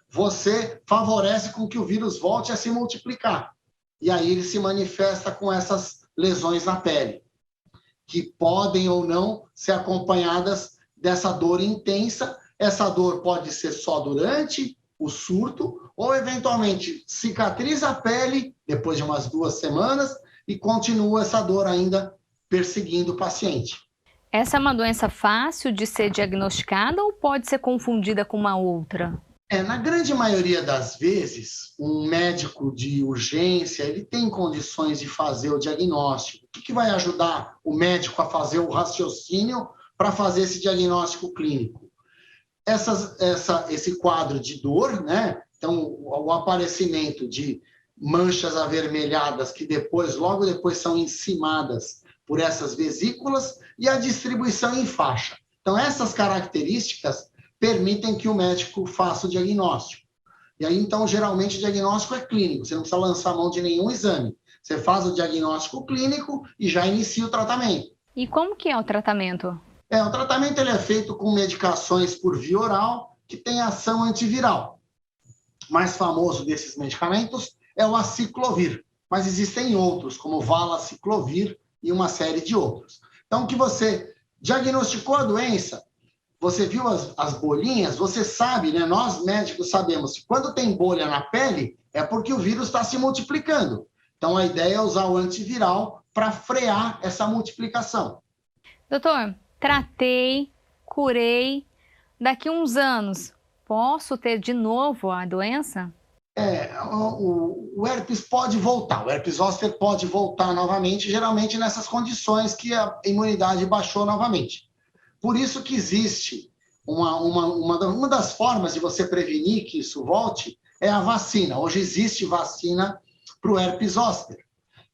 você favorece com que o vírus volte a se multiplicar. E aí ele se manifesta com essas lesões na pele, que podem ou não ser acompanhadas dessa dor intensa. Essa dor pode ser só durante o surto, ou eventualmente cicatriza a pele depois de umas 2 semanas e continua essa dor ainda perseguindo o paciente. Essa é uma doença fácil de ser diagnosticada ou pode ser confundida com uma outra? Na grande maioria das vezes, um médico de urgência, ele tem condições de fazer o diagnóstico. O que vai ajudar o médico a fazer o raciocínio para fazer esse diagnóstico clínico? Esse quadro de dor, né? Então, o aparecimento de manchas avermelhadas que logo depois são encimadas por essas vesículas e a distribuição em faixa. Então, essas características permitem que o médico faça o diagnóstico. E aí, então, geralmente, o diagnóstico é clínico, você não precisa lançar mão de nenhum exame. Você faz o diagnóstico clínico e já inicia o tratamento. E como que é o tratamento? O tratamento ele é feito com medicações por via oral, que tem ação antiviral. O mais famoso desses medicamentos é o aciclovir, mas existem outros, como o valaciclovir e uma série de outros. Então, que você diagnosticou a doença, você viu as bolinhas, você sabe, né? Nós médicos sabemos que quando tem bolha na pele, é porque o vírus está se multiplicando. Então, a ideia é usar o antiviral para frear essa multiplicação. Doutor, tratei, curei, daqui a uns anos, posso ter de novo a doença? O herpes pode voltar, o herpes zoster pode voltar novamente, geralmente nessas condições que a imunidade baixou novamente. Por isso que existe uma das formas de você prevenir que isso volte é a vacina. Hoje existe vacina para o herpes zoster.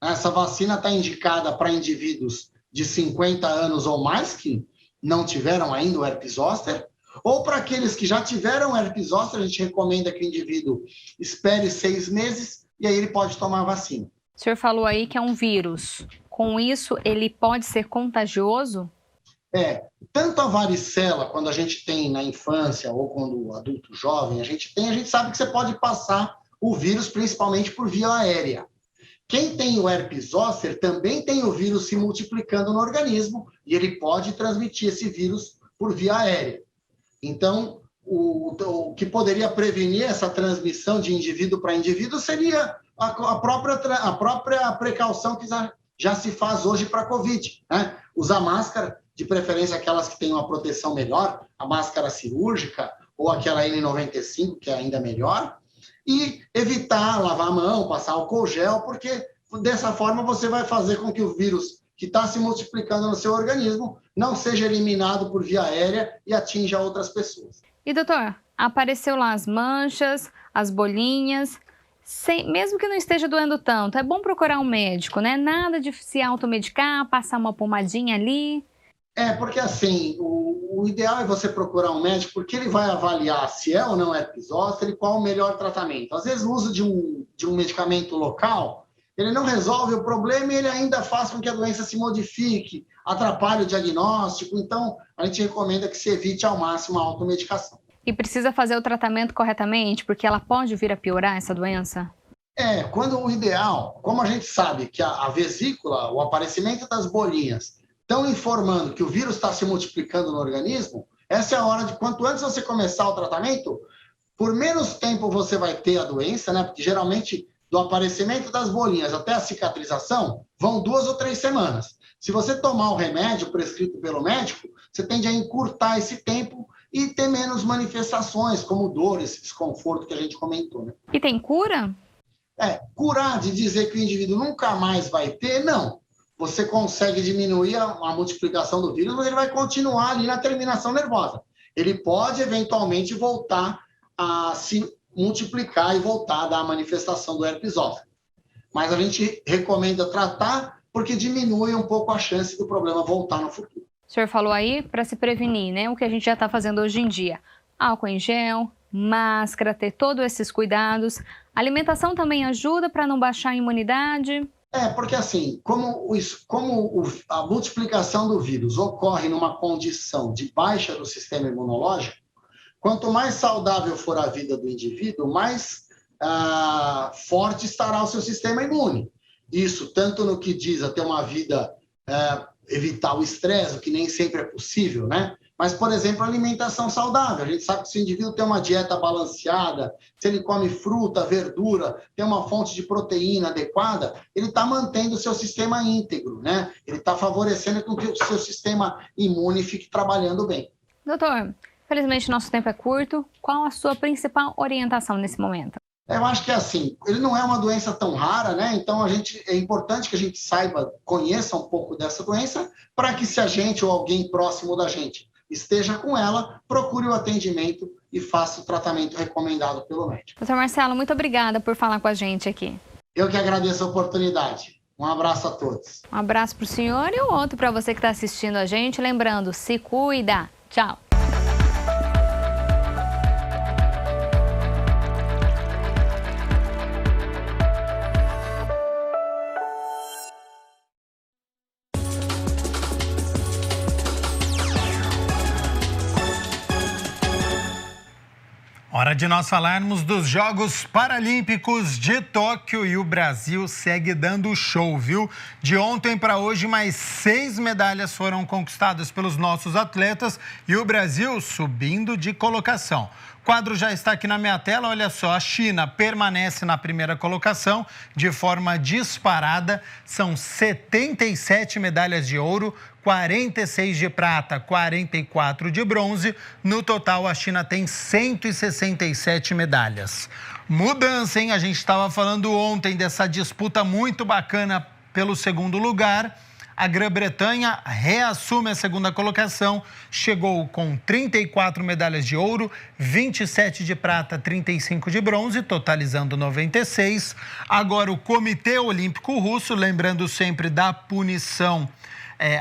Essa vacina está indicada para indivíduos de 50 anos ou mais que não tiveram ainda o herpes zoster, ou para aqueles que já tiveram herpes zoster, a gente recomenda que o indivíduo espere 6 meses e aí ele pode tomar a vacina. O senhor falou aí que é um vírus. Com isso, ele pode ser contagioso? Tanto a varicela, quando a gente tem na infância ou quando adulto jovem, a gente sabe que você pode passar o vírus principalmente por via aérea. Quem tem o herpes zoster também tem o vírus se multiplicando no organismo e ele pode transmitir esse vírus por via aérea. Então, o que poderia prevenir essa transmissão de indivíduo para indivíduo seria a própria precaução que já se faz hoje para a Covid, né? Usar máscara, de preferência aquelas que têm uma proteção melhor, a máscara cirúrgica ou aquela N95, que é ainda melhor, e evitar lavar a mão, passar álcool gel, porque dessa forma você vai fazer com que o vírus que está se multiplicando no seu organismo não seja eliminado por via aérea e atinja outras pessoas. E doutor, apareceu lá as manchas, as bolinhas, mesmo que não esteja doendo tanto, é bom procurar um médico, né? Nada de se automedicar, passar uma pomadinha ali. Porque assim, o ideal é você procurar um médico, porque ele vai avaliar se é ou não herpes zoster e qual o melhor tratamento. Às vezes o uso de um medicamento local, ele não resolve o problema e ele ainda faz com que a doença se modifique, atrapalhe o diagnóstico. Então, a gente recomenda que se evite ao máximo a automedicação. E precisa fazer o tratamento corretamente, porque ela pode vir a piorar essa doença? Quando o ideal, como a gente sabe que a vesícula, o aparecimento das bolinhas, estão informando que o vírus está se multiplicando no organismo, essa é a hora de, quanto antes você começar o tratamento, por menos tempo você vai ter a doença, né? Porque geralmente do aparecimento das bolinhas até a cicatrização vão 2 ou 3 semanas. Se você tomar o remédio prescrito pelo médico, você tende a encurtar esse tempo e ter menos manifestações, como dor, esse desconforto que a gente comentou, né? E tem cura? Curar de dizer que o indivíduo nunca mais vai ter, não. Você consegue diminuir a multiplicação do vírus, mas ele vai continuar ali na terminação nervosa. Ele pode, eventualmente, voltar a se multiplicar e voltar a dar a manifestação do herpes zoster. Mas a gente recomenda tratar porque diminui um pouco a chance do problema voltar no futuro. O senhor falou aí para se prevenir, né? O que a gente já está fazendo hoje em dia. Álcool em gel, máscara, ter todos esses cuidados. A alimentação também ajuda para não baixar a imunidade? Porque assim, como a multiplicação do vírus ocorre numa condição de baixa do sistema imunológico, quanto mais saudável for a vida do indivíduo, mais forte estará o seu sistema imune. Isso tanto no que diz a ter uma vida, evitar o estresse, o que nem sempre é possível, né? Mas, por exemplo, alimentação saudável. A gente sabe que se o indivíduo tem uma dieta balanceada, se ele come fruta, verdura, tem uma fonte de proteína adequada, ele está mantendo o seu sistema íntegro, né? Ele está favorecendo com que o seu sistema imune fique trabalhando bem. Doutor, infelizmente nosso tempo é curto. Qual a sua principal orientação nesse momento? Eu acho que é assim, ele não é uma doença tão rara, né? Então é importante que a gente saiba, conheça um pouco dessa doença, para que se a gente ou alguém próximo da gente esteja com ela, procure o atendimento e faça o tratamento recomendado pelo médico. Doutor Marcelo, muito obrigada por falar com a gente aqui. Eu que agradeço a oportunidade. Um abraço a todos. Um abraço para o senhor e o outro para você que está assistindo a gente. Lembrando, se cuida. Tchau. Hora de nós falarmos dos Jogos Paralímpicos de Tóquio e o Brasil segue dando show, viu? De ontem para hoje, mais 6 medalhas foram conquistadas pelos nossos atletas e o Brasil subindo de colocação. O quadro já está aqui na minha tela, olha só, a China permanece na primeira colocação de forma disparada, são 77 medalhas de ouro, 46 de prata, 44 de bronze. No total, a China tem 167 medalhas. Mudança, hein? A gente estava falando ontem dessa disputa muito bacana pelo segundo lugar. A Grã-Bretanha reassume a segunda colocação, chegou com 34 medalhas de ouro, 27 de prata, 35 de bronze, totalizando 96. Agora o Comitê Olímpico Russo, lembrando sempre da punição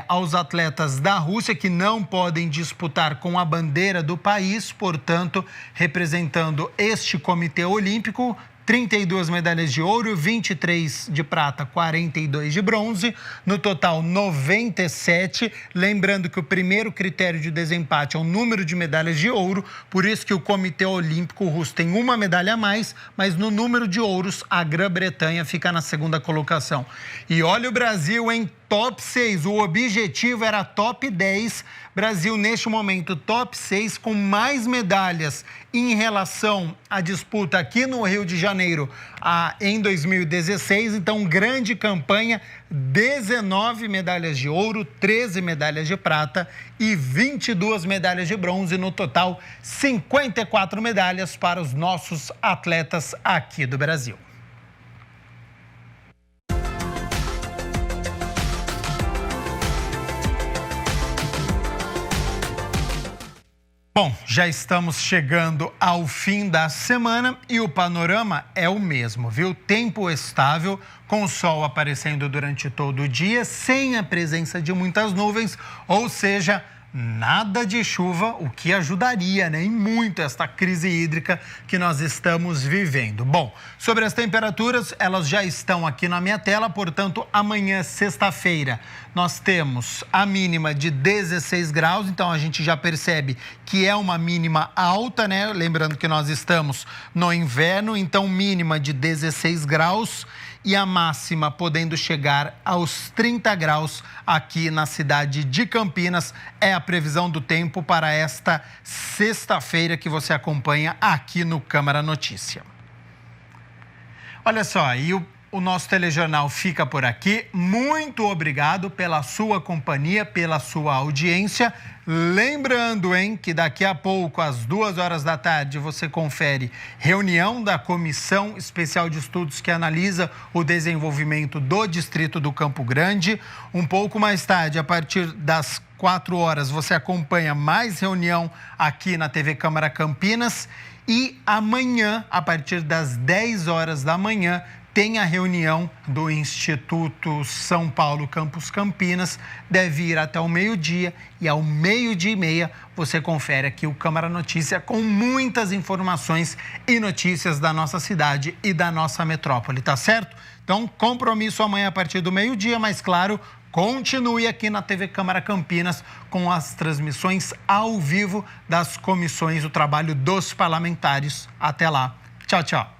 aos atletas da Rússia que não podem disputar com a bandeira do país, portanto, representando este Comitê Olímpico, 32 medalhas de ouro, 23 de prata, 42 de bronze, no total 97. Lembrando que o primeiro critério de desempate é o número de medalhas de ouro, por isso que o Comitê Olímpico Russo tem uma medalha a mais, mas no número de ouros a Grã-Bretanha fica na segunda colocação. E olha o Brasil em top 6, o objetivo era top 10, Brasil neste momento top 6 com mais medalhas em relação à disputa aqui no Rio de Janeiro em 2016, então grande campanha, 19 medalhas de ouro, 13 medalhas de prata e 22 medalhas de bronze, no total 54 medalhas para os nossos atletas aqui do Brasil. Bom, já estamos chegando ao fim da semana e o panorama é o mesmo, viu? Tempo estável, com o sol aparecendo durante todo o dia, sem a presença de muitas nuvens, ou seja, nada de chuva, o que ajudaria, né, em muito esta crise hídrica que nós estamos vivendo. Bom, sobre as temperaturas, elas já estão aqui na minha tela, portanto, amanhã, sexta-feira, nós temos a mínima de 16 graus, então a gente já percebe que é uma mínima alta, né? Lembrando que nós estamos no inverno, então mínima de 16 graus. E a máxima podendo chegar aos 30 graus aqui na cidade de Campinas. É a previsão do tempo para esta sexta-feira que você acompanha aqui no Câmara Notícia. Olha só, e o nosso telejornal fica por aqui. Muito obrigado pela sua companhia, pela sua audiência. Lembrando, que daqui a pouco, às 2h da tarde, você confere reunião da Comissão Especial de Estudos que analisa o desenvolvimento do Distrito do Campo Grande. Um pouco mais tarde, a partir das 4h, você acompanha mais reunião aqui na TV Câmara Campinas. E amanhã, a partir das 10h da manhã, tem a reunião do Instituto São Paulo Campus Campinas, deve ir até o meio-dia e ao 12h30 você confere aqui o Câmara Notícia com muitas informações e notícias da nossa cidade e da nossa metrópole, tá certo? Então, compromisso amanhã a partir do meio-dia, mas claro, continue aqui na TV Câmara Campinas com as transmissões ao vivo das comissões, o trabalho dos parlamentares. Até lá. Tchau, tchau.